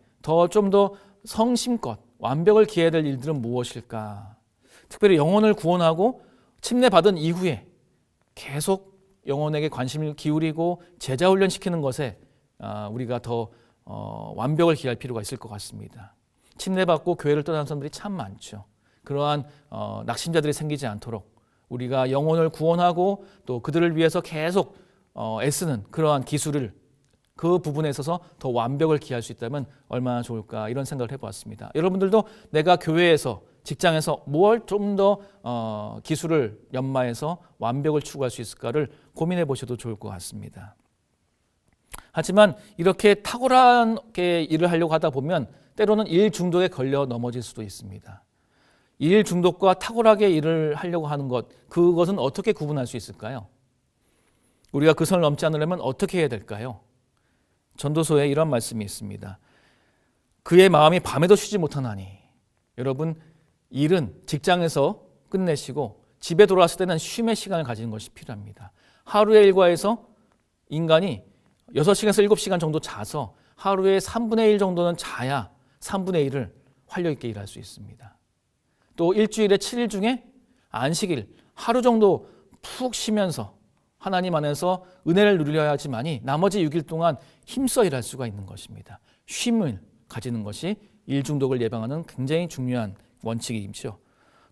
A: 좀 더 성심껏 완벽을 기해야 될 일들은 무엇일까? 특별히 영혼을 구원하고 침례받은 이후에 계속 영혼에게 관심을 기울이고 제자 훈련시키는 것에 우리가 더 완벽을 기할 필요가 있을 것 같습니다. 침례받고 교회를 떠나는 사람들이 참 많죠. 그러한 낙심자들이 생기지 않도록 우리가 영혼을 구원하고 또 그들을 위해서 계속 애쓰는 그러한 기술을 그 부분에 있어서 더 완벽을 기할 수 있다면 얼마나 좋을까 이런 생각을 해보았습니다. 여러분들도 내가 교회에서 직장에서 뭘 좀 더 기술을 연마해서 완벽을 추구할 수 있을까를 고민해 보셔도 좋을 것 같습니다. 하지만 이렇게 탁월하게 일을 하려고 하다 보면 때로는 일 중독에 걸려 넘어질 수도 있습니다. 일 중독과 탁월하게 일을 하려고 하는 그것은 어떻게 구분할 수 있을까요? 우리가 그 선을 넘지 않으려면 어떻게 해야 될까요? 전도서에 이런 말씀이 있습니다. 그의 마음이 밤에도 쉬지 못하나니. 여러분, 일은 직장에서 끝내시고 집에 돌아왔을 때는 쉼의 시간을 가지는 것이 필요합니다. 하루의 일과에서 인간이 6시간에서 7시간 정도 자서 하루에 3분의 1 정도는 자야 3분의 1을 활력 있게 일할 수 있습니다. 또 일주일에 7일 중에 안식일 하루 정도 푹 쉬면서 하나님 안에서 은혜를 누려야지만이 나머지 6일 동안 힘써 일할 수가 있는 것입니다. 쉼을 가지는 것이 일 중독을 예방하는 굉장히 중요한 원칙이죠.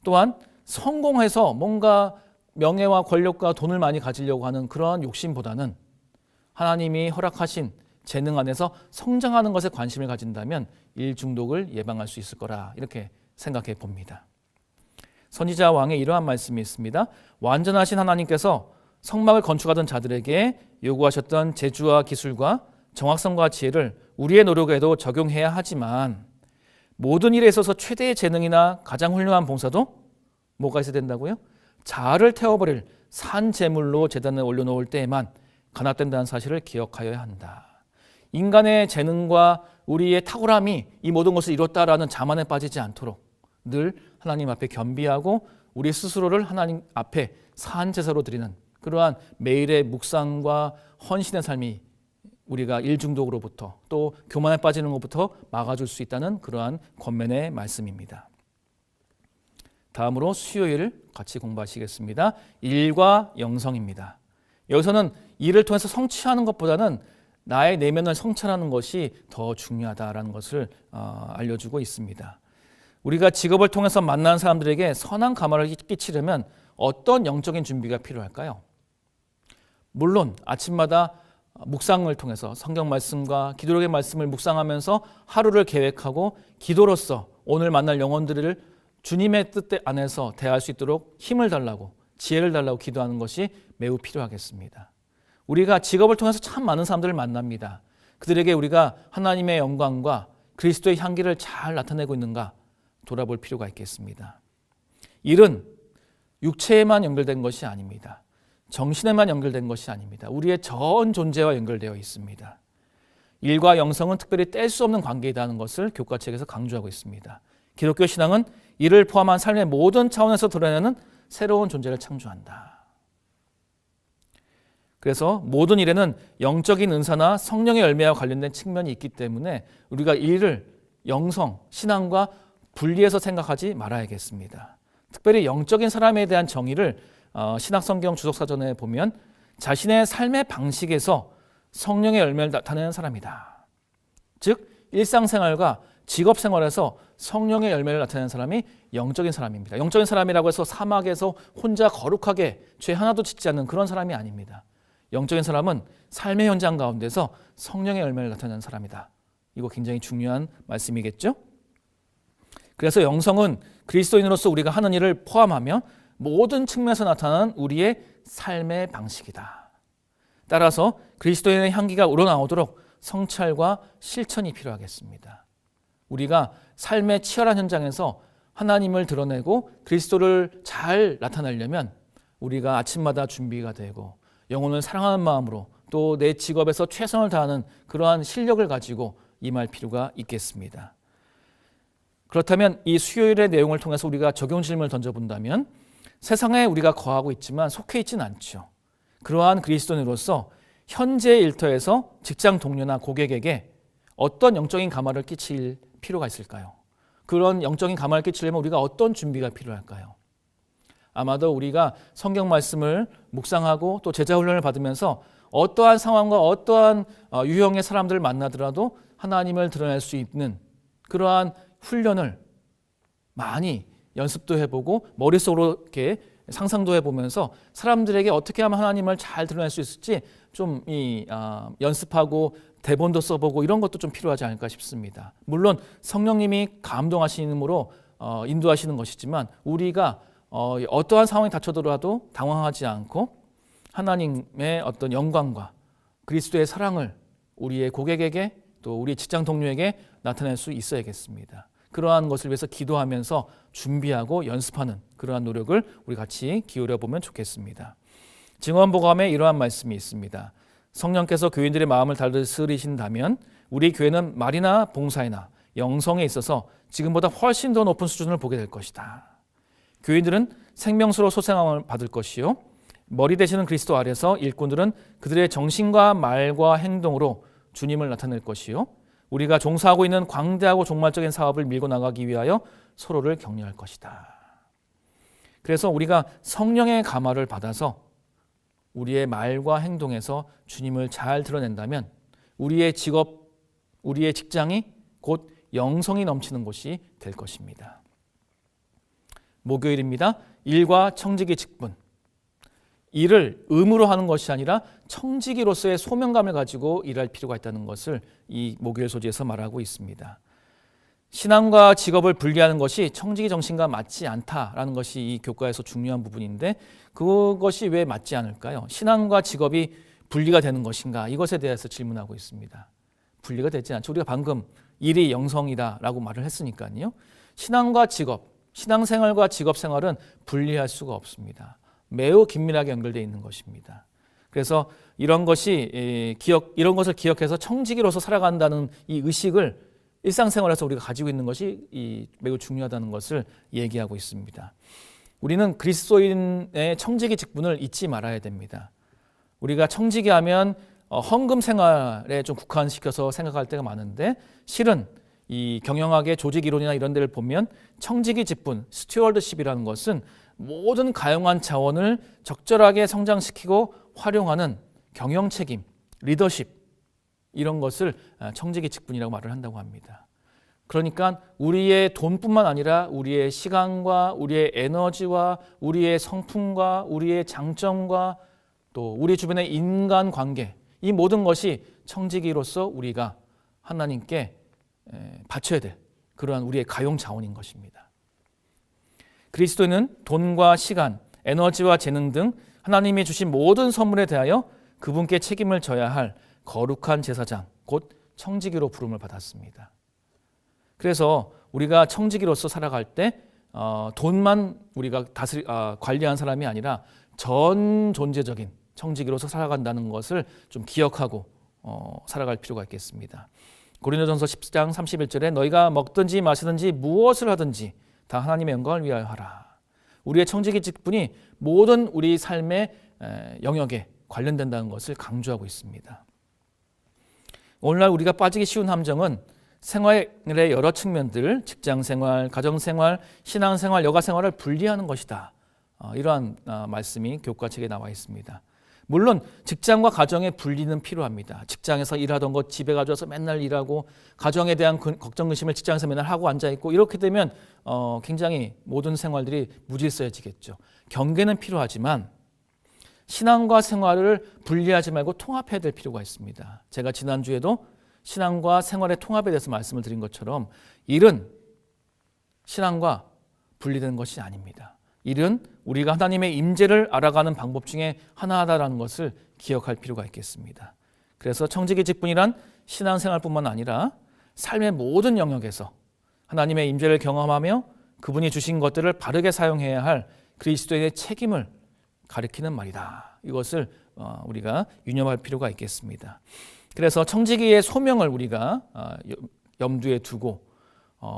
A: 또한 성공해서 뭔가 명예와 권력과 돈을 많이 가지려고 하는 그러한 욕심보다는 하나님이 허락하신 재능 안에서 성장하는 것에 관심을 가진다면 일 중독을 예방할 수 있을 거라 이렇게 생각해 봅니다. 선지자 왕의 이러한 말씀이 있습니다. 완전하신 하나님께서 성막을 건축하던 자들에게 요구하셨던 재주와 기술과 정확성과 지혜를 우리의 노력에도 적용해야 하지만 모든 일에 있어서 최대의 재능이나 가장 훌륭한 봉사도 뭐가 있어야 된다고요? 자아를 태워버릴 산 제물로 제단에 올려놓을 때에만 간합된다는 사실을 기억하여야 한다. 인간의 재능과 우리의 탁월함이 이 모든 것을 이뤘다라는 자만에 빠지지 않도록 늘 하나님 앞에 겸비하고 우리 스스로를 하나님 앞에 산 제사로 드리는 그러한 매일의 묵상과 헌신의 삶이 우리가 일중독으로부터 또 교만에 빠지는 것부터 막아줄 수 있다는 그러한 권면의 말씀입니다. 다음으로 수요일 같이 공부하시겠습니다. 일과 영성입니다. 여기서는 일을 통해서 성취하는 것보다는 나의 내면을 성찰하는 것이 더 중요하다라는 것을 알려주고 있습니다. 우리가 직업을 통해서 만나는 사람들에게 선한 감화를 끼치려면 어떤 영적인 준비가 필요할까요? 물론 아침마다 묵상을 통해서 성경 말씀과 기도록의 말씀을 묵상하면서 하루를 계획하고 기도로서 오늘 만날 영혼들을 주님의 뜻 안에서 대할 수 있도록 힘을 달라고 지혜를 달라고 기도하는 것이 매우 필요하겠습니다. 우리가 직업을 통해서 참 많은 사람들을 만납니다. 그들에게 우리가 하나님의 영광과 그리스도의 향기를 잘 나타내고 있는가 돌아볼 필요가 있겠습니다. 일은 육체에만 연결된 것이 아닙니다. 정신에만 연결된 것이 아닙니다. 우리의 전 존재와 연결되어 있습니다. 일과 영성은 특별히 뗄 수 없는 관계이라는 것을 교과책에서 강조하고 있습니다. 기독교 신앙은 이를 포함한 삶의 모든 차원에서 드러내는 새로운 존재를 창조한다. 그래서 모든 일에는 영적인 은사나 성령의 열매와 관련된 측면이 있기 때문에 우리가 일을 영성, 신앙과 분리해서 생각하지 말아야겠습니다. 특별히 영적인 사람에 대한 정의를 신학성경 주석사전에 보면 자신의 삶의 방식에서 성령의 열매를 나타내는 사람이다. 즉 일상생활과 직업생활에서 성령의 열매를 나타내는 사람이 영적인 사람입니다. 영적인 사람이라고 해서 사막에서 혼자 거룩하게 죄 하나도 짓지 않는 그런 사람이 아닙니다. 영적인 사람은 삶의 현장 가운데서 성령의 열매를 나타내는 사람이다. 이거 굉장히 중요한 말씀이겠죠? 그래서 영성은 그리스도인으로서 우리가 하는 일을 포함하며 모든 측면에서 나타나는 우리의 삶의 방식이다. 따라서 그리스도인의 향기가 우러나오도록 성찰과 실천이 필요하겠습니다. 우리가 삶의 치열한 현장에서 하나님을 드러내고 그리스도를 잘 나타내려면 우리가 아침마다 준비가 되고 영혼을 사랑하는 마음으로 또 내 직업에서 최선을 다하는 그러한 실력을 가지고 임할 필요가 있겠습니다. 그렇다면 이 수요일의 내용을 통해서 우리가 적용 질문을 던져본다면 세상에 우리가 거하고 있지만 속해 있지는 않죠. 그러한 그리스도인으로서 현재의 일터에서 직장 동료나 고객에게 어떤 영적인 감화를 끼칠 필요가 있을까요? 그런 영적인 감화를 끼치려면 우리가 어떤 준비가 필요할까요? 아마도 우리가 성경 말씀을 묵상하고 또 제자 훈련을 받으면서 어떠한 상황과 어떠한 유형의 사람들을 만나더라도 하나님을 드러낼 수 있는 그러한 훈련을 많이 연습도 해보고 머릿속으로 이렇게 상상도 해보면서 사람들에게 어떻게 하면 하나님을 잘 드러낼 수 있을지 좀 연습하고 대본도 써보고 이런 것도 좀 필요하지 않을까 싶습니다. 물론 성령님이 감동하시므로 인도하시는 것이지만 우리가 어떠한 상황이 닥쳐더라도 당황하지 않고 하나님의 어떤 영광과 그리스도의 사랑을 우리의 고객에게 또 우리 직장 동료에게 나타낼 수 있어야겠습니다. 그러한 것을 위해서 기도하면서 준비하고 연습하는 그러한 노력을 우리 같이 기울여 보면 좋겠습니다. 증언보감에 이러한 말씀이 있습니다. 성령께서 교인들의 마음을 다스리신다면 우리 교회는 말이나 봉사이나 영성에 있어서 지금보다 훨씬 더 높은 수준을 보게 될 것이다. 교인들은 생명수로 소생함을 받을 것이요 머리 되시는 그리스도 아래서 일꾼들은 그들의 정신과 말과 행동으로 주님을 나타낼 것이요 우리가 종사하고 있는 광대하고 종말적인 사업을 밀고 나가기 위하여 서로를 격려할 것이다. 그래서 우리가 성령의 감화를 받아서 우리의 말과 행동에서 주님을 잘 드러낸다면 우리의 직업, 우리의 직장이 곧 영성이 넘치는 곳이 될 것입니다. 목요일입니다. 일과 청지기 직분. 일을 의무로 하는 것이 아니라 청지기로서의 소명감을 가지고 일할 필요가 있다는 것을 이 목요일 소지에서 말하고 있습니다. 신앙과 직업을 분리하는 것이 청지기 정신과 맞지 않다라는 것이 이 교과에서 중요한 부분인데 그것이 왜 맞지 않을까요? 신앙과 직업이 분리가 되는 것인가? 이것에 대해서 질문하고 있습니다. 분리가 되지 않죠. 우리가 방금 일이 영성이다라고 말을 했으니까요. 신앙과 직업, 신앙생활과 직업생활은 분리할 수가 없습니다. 매우 긴밀하게 연결되어 있는 것입니다. 그래서 이런 것을 기억해서 청지기로서 살아간다는 이 의식을 일상생활에서 우리가 가지고 있는 것이 매우 중요하다는 것을 얘기하고 있습니다. 우리는 그리스도인의 청지기 직분을 잊지 말아야 됩니다. 우리가 청지기 하면 헌금 생활에 좀 국한시켜서 생각할 때가 많은데 실은 이 경영학의 조직 이론이나 이런 데를 보면 청지기 직분, 스튜어드십이라는 것은 모든 가용한 자원을 적절하게 성장시키고 활용하는 경영 책임, 리더십 이런 것을 청지기 직분이라고 말을 한다고 합니다. 그러니까 우리의 돈뿐만 아니라 우리의 시간과 우리의 에너지와 우리의 성품과 우리의 장점과 또 우리 주변의 인간관계 이 모든 것이 청지기로서 우리가 하나님께 바쳐야 될 그러한 우리의 가용 자원인 것입니다. 그리스도는 돈과 시간, 에너지와 재능 등 하나님이 주신 모든 선물에 대하여 그분께 책임을 져야 할 거룩한 제사장, 곧 청지기로 부름을 받았습니다. 그래서 우리가 청지기로서 살아갈 때 돈만 우리가 관리한 사람이 아니라 전 존재적인 청지기로서 살아간다는 것을 좀 기억하고 살아갈 필요가 있겠습니다. 고린도전서 10장 31절에 너희가 먹든지 마시든지 무엇을 하든지 다 하나님의 영광을 위하여 하라. 우리의 청지기 직분이 모든 우리 삶의 영역에 관련된다는 것을 강조하고 있습니다. 오늘날 우리가 빠지기 쉬운 함정은 생활의 여러 측면들, 직장생활, 가정생활, 신앙생활, 여가생활을 분리하는 것이다. 이러한 말씀이 교과책에 나와 있습니다. 물론 직장과 가정의 분리는 필요합니다. 직장에서 일하던 것 집에 가져와서 맨날 일하고 가정에 대한 걱정 근심을 직장에서 맨날 하고 앉아있고 이렇게 되면 굉장히 모든 생활들이 무질서해지겠죠. 경계는 필요하지만 신앙과 생활을 분리하지 말고 통합해야 될 필요가 있습니다. 제가 지난주에도 신앙과 생활의 통합에 대해서 말씀을 드린 것처럼 일은 신앙과 분리되는 것이 아닙니다. 일은 우리가 하나님의 임재를 알아가는 방법 중에 하나다라는 것을 기억할 필요가 있겠습니다. 그래서 청지기 직분이란 신앙생활뿐만 아니라 삶의 모든 영역에서 하나님의 임재를 경험하며 그분이 주신 것들을 바르게 사용해야 할 그리스도인의 책임을 가리키는 말이다. 이것을 우리가 유념할 필요가 있겠습니다. 그래서 청지기의 소명을 우리가 염두에 두고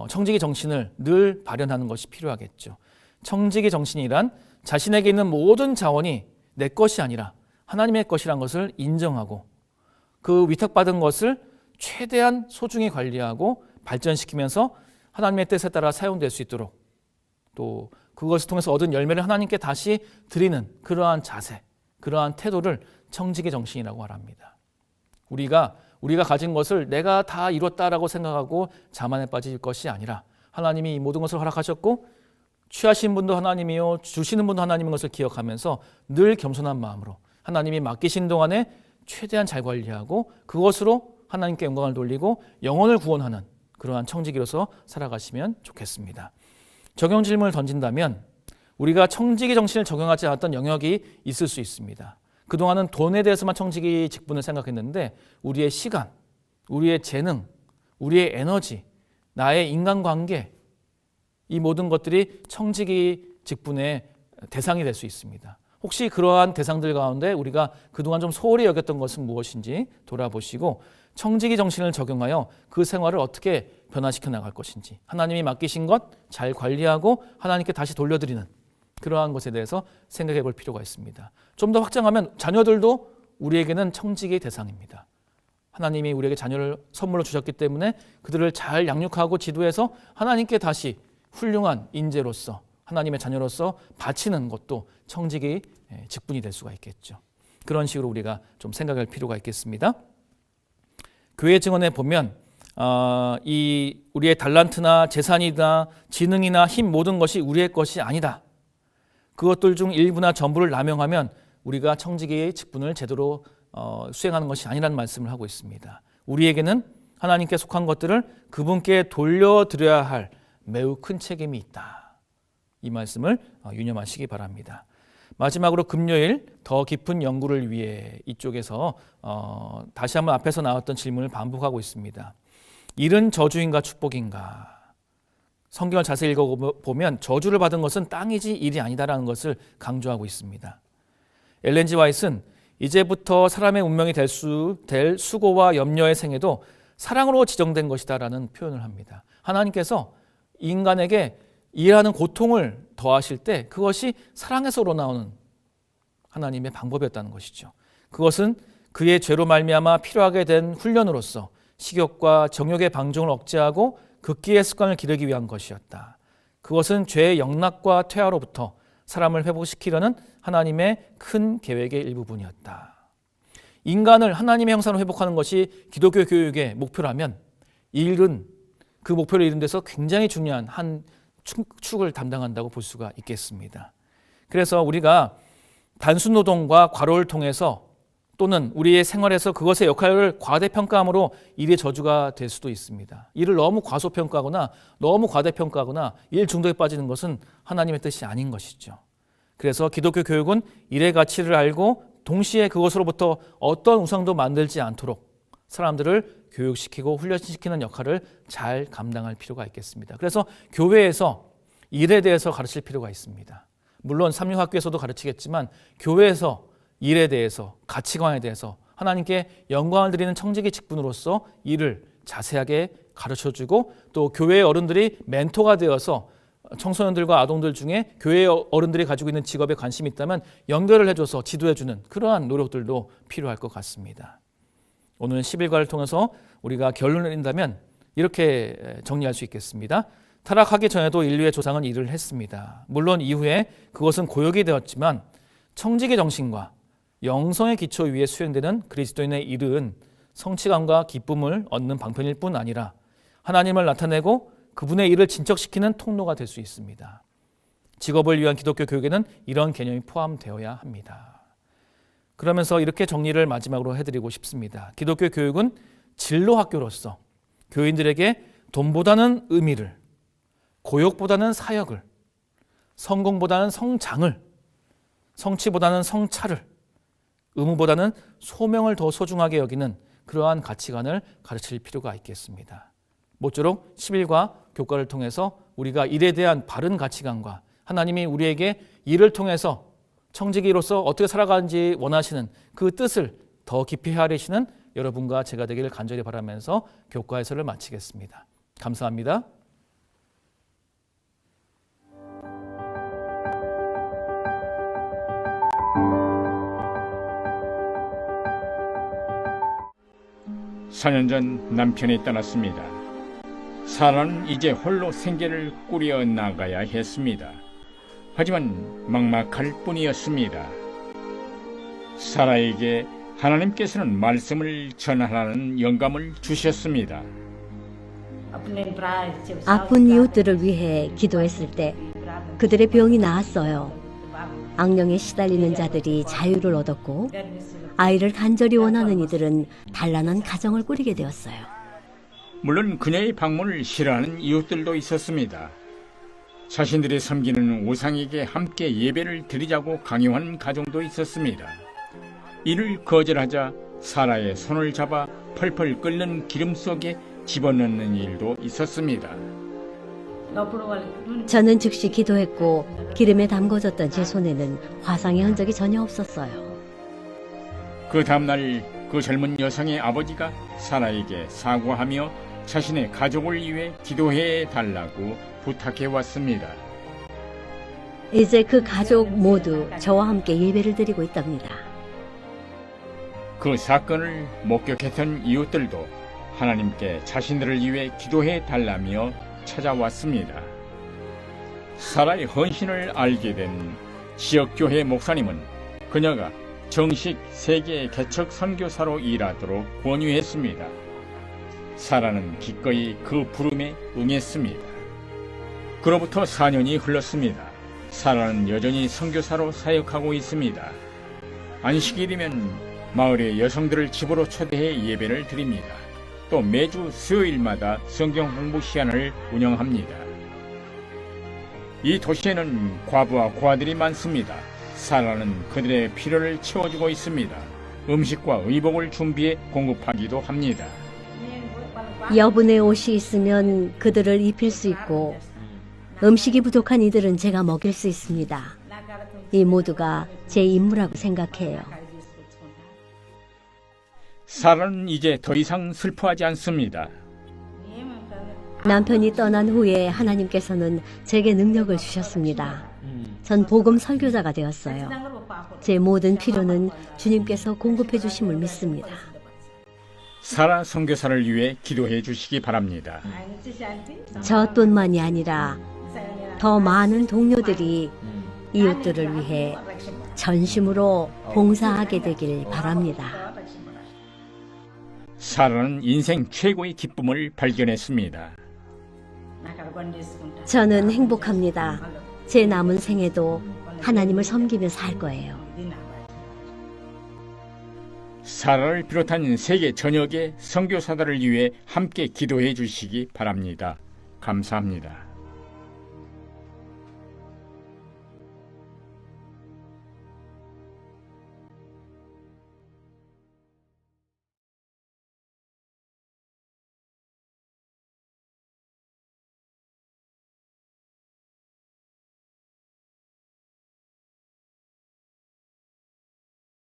A: 청지기 정신을 늘 발현하는 것이 필요하겠죠. 청지기 정신이란 자신에게 있는 모든 자원이 내 것이 아니라 하나님의 것이란 것을 인정하고 그 위탁받은 것을 최대한 소중히 관리하고 발전시키면서 하나님의 뜻에 따라 사용될 수 있도록 또 그것을 통해서 얻은 열매를 하나님께 다시 드리는 그러한 자세, 그러한 태도를 청지기 정신이라고 말합니다. 우리가 가진 것을 내가 다 이뤘다라고 생각하고 자만에 빠질 것이 아니라 하나님이 이 모든 것을 허락하셨고 취하신 분도 하나님이요 주시는 분도 하나님인 것을 기억하면서 늘 겸손한 마음으로 하나님이 맡기신 동안에 최대한 잘 관리하고 그것으로 하나님께 영광을 돌리고 영혼을 구원하는 그러한 청지기로서 살아가시면 좋겠습니다. 적용 질문을 던진다면 우리가 청지기 정신을 적용하지 않았던 영역이 있을 수 있습니다. 그동안은 돈에 대해서만 청지기 직분을 생각했는데 우리의 시간, 우리의 재능, 우리의 에너지, 나의 인간관계 이 모든 것들이 청지기 직분의 대상이 될 수 있습니다. 혹시 그러한 대상들 가운데 우리가 그동안 좀 소홀히 여겼던 것은 무엇인지 돌아보시고 청지기 정신을 적용하여 그 생활을 어떻게 변화시켜 나갈 것인지 하나님이 맡기신 것 잘 관리하고 하나님께 다시 돌려드리는 그러한 것에 대해서 생각해 볼 필요가 있습니다. 좀 더 확장하면 자녀들도 우리에게는 청지기 대상입니다. 하나님이 우리에게 자녀를 선물로 주셨기 때문에 그들을 잘 양육하고 지도해서 하나님께 다시 훌륭한 인재로서 하나님의 자녀로서 바치는 것도 청지기 직분이 될 수가 있겠죠. 그런 식으로 우리가 좀 생각할 필요가 있겠습니다. 교회 증언에 보면 이 우리의 달란트나 재산이나 지능이나 힘 모든 것이 우리의 것이 아니다. 그것들 중 일부나 전부를 남용하면 우리가 청지기의 직분을 제대로 수행하는 것이 아니라는 말씀을 하고 있습니다. 우리에게는 하나님께 속한 것들을 그분께 돌려드려야 할 매우 큰 책임이 있다. 이 말씀을 유념하시기 바랍니다. 마지막으로 금요일 더 깊은 연구를 위해 이쪽에서 다시 한번 앞에서 나왔던 질문을 반복하고 있습니다. 일은 저주인가 축복인가? 성경을 자세히 읽어보면 저주를 받은 것은 땅이지 일이 아니다라는 것을 강조하고 있습니다. 엘렌 G 화이트는 이제부터 사람의 운명이 될 수고와 염려의 생애도 사랑으로 지정된 것이다라는 표현을 합니다. 하나님께서 인간에게 일하는 고통을 더하실 때 그것이 사랑에서 우러나오는 하나님의 방법이었다는 것이죠. 그것은 그의 죄로 말미암아 필요하게 된 훈련으로서 식욕과 정욕의 방종을 억제하고 극기의 습관을 기르기 위한 것이었다. 그것은 죄의 영락과 퇴화로부터 사람을 회복시키려는 하나님의 큰 계획의 일부분이었다. 인간을 하나님의 형상으로 회복하는 것이 기독교 교육의 목표라면 일은 그 목표를 이룬 데서 굉장히 중요한 한 축을 담당한다고 볼 수가 있겠습니다. 그래서 우리가 단순 노동과 과로를 통해서 또는 우리의 생활에서 그것의 역할을 과대평가함으로 일의 저주가 될 수도 있습니다. 일을 너무 과소평가하거나 너무 과대평가하거나 일 중독에 빠지는 것은 하나님의 뜻이 아닌 것이죠. 그래서 기독교 교육은 일의 가치를 알고 동시에 그것으로부터 어떤 우상도 만들지 않도록 사람들을 교육시키고 훈련시키는 역할을 잘 감당할 필요가 있겠습니다. 그래서 교회에서 일에 대해서 가르칠 필요가 있습니다. 물론 삼육학교에서도 가르치겠지만 교회에서 일에 대해서 가치관에 대해서 하나님께 영광을 드리는 청지기 직분으로서 일을 자세하게 가르쳐주고 또 교회의 어른들이 멘토가 되어서 청소년들과 아동들 중에 교회의 어른들이 가지고 있는 직업에 관심이 있다면 연결을 해줘서 지도해주는 그러한 노력들도 필요할 것 같습니다. 오늘 11과를 통해서 우리가 결론을 내린다면 이렇게 정리할 수 있겠습니다. 타락하기 전에도 인류의 조상은 일을 했습니다. 물론 이후에 그것은 고역이 되었지만 청지기 정신과 영성의 기초 위에 수행되는 그리스도인의 일은 성취감과 기쁨을 얻는 방편일 뿐 아니라 하나님을 나타내고 그분의 일을 진척시키는 통로가 될 수 있습니다. 직업을 위한 기독교 교육에는 이런 개념이 포함되어야 합니다. 그러면서 이렇게 정리를 마지막으로 해드리고 싶습니다. 기독교 교육은 진로 학교로서 교인들에게 돈보다는 의미를, 고역보다는 사역을, 성공보다는 성장을, 성취보다는 성찰을, 의무보다는 소명을 더 소중하게 여기는 그러한 가치관을 가르칠 필요가 있겠습니다. 모쪼록 11과 교과를 통해서 우리가 일에 대한 바른 가치관과 하나님이 우리에게 일을 통해서 청지기로서 어떻게 살아가는지 원하시는 그 뜻을 더 깊이 헤아리시는 여러분과 제가 되기를 간절히 바라면서 교과 해설을 마치겠습니다. 감사합니다.
B: 사 년 전 남편이 떠났습니다. 사라는 이제 홀로 생계를 꾸려 나가야 했습니다. 하지만 막막할 뿐이었습니다. 사라에게 하나님께서는 말씀을 전하라는 영감을 주셨습니다.
C: 아픈 이웃들을 위해 기도했을 때 그들의 병이 나았어요. 악령에 시달리는 자들이 자유를 얻었고 아이를 간절히 원하는 이들은 단란한 가정을 꾸리게 되었어요.
B: 물론 그녀의 방문을 싫어하는 이웃들도 있었습니다. 자신들이 섬기는 우상에게 함께 예배를 드리자고 강요한 가정도 있었습니다. 이를 거절하자 사라의 손을 잡아 펄펄 끓는 기름 속에 집어넣는 일도 있었습니다.
C: 저는 즉시 기도했고 기름에 담궈졌던 제 손에는 화상의 흔적이 전혀 없었어요.
B: 그 다음날 그 젊은 여성의 아버지가 사라에게 사과하며 자신의 가족을 위해 기도해 달라고 부탁해 왔습니다.
C: 이제 그 가족 모두 저와 함께 예배를 드리고 있답니다.
B: 그 사건을 목격했던 이웃들도 하나님께 자신들을 위해 기도해 달라며 찾아왔습니다. 사라의 헌신을 알게 된 지역교회 목사님은 그녀가 정식 세계 개척 선교사로 일하도록 권유했습니다. 사라는 기꺼이 그 부름에 응했습니다. 그로부터 4년이 흘렀습니다. 사라는 여전히 선교사로 사역하고 있습니다. 안식일이면 마을의 여성들을 집으로 초대해 예배를 드립니다. 또 매주 수요일마다 성경 공부 시간을 운영합니다. 이 도시에는 과부와 고아들이 많습니다. 사라는 그들의 필요를 채워주고 있습니다. 음식과 의복을 준비해 공급하기도 합니다.
C: 여분의 옷이 있으면 그들을 입힐 수 있고 음식이 부족한 이들은 제가 먹일 수 있습니다. 이 모두가 제 임무라고 생각해요.
B: 사라는 이제 더 이상 슬퍼하지 않습니다.
C: 남편이 떠난 후에 하나님께서는 제게 능력을 주셨습니다. 전 복음 설교자가 되었어요. 제 모든 필요는 주님께서 공급해 주심을 믿습니다.
B: 사라 선교사를 위해 기도해 주시기 바랍니다.
C: 저뿐만이 아니라 더 많은 동료들이 이웃들을 위해 전심으로 봉사하게 되길 바랍니다.
B: 사라는 인생 최고의 기쁨을 발견했습니다.
C: 저는 행복합니다. 제 남은 생에도 하나님을 섬기며 살 거예요.
B: 사라를 비롯한 세계 전역의 선교사들을 위해 함께 기도해 주시기 바랍니다. 감사합니다.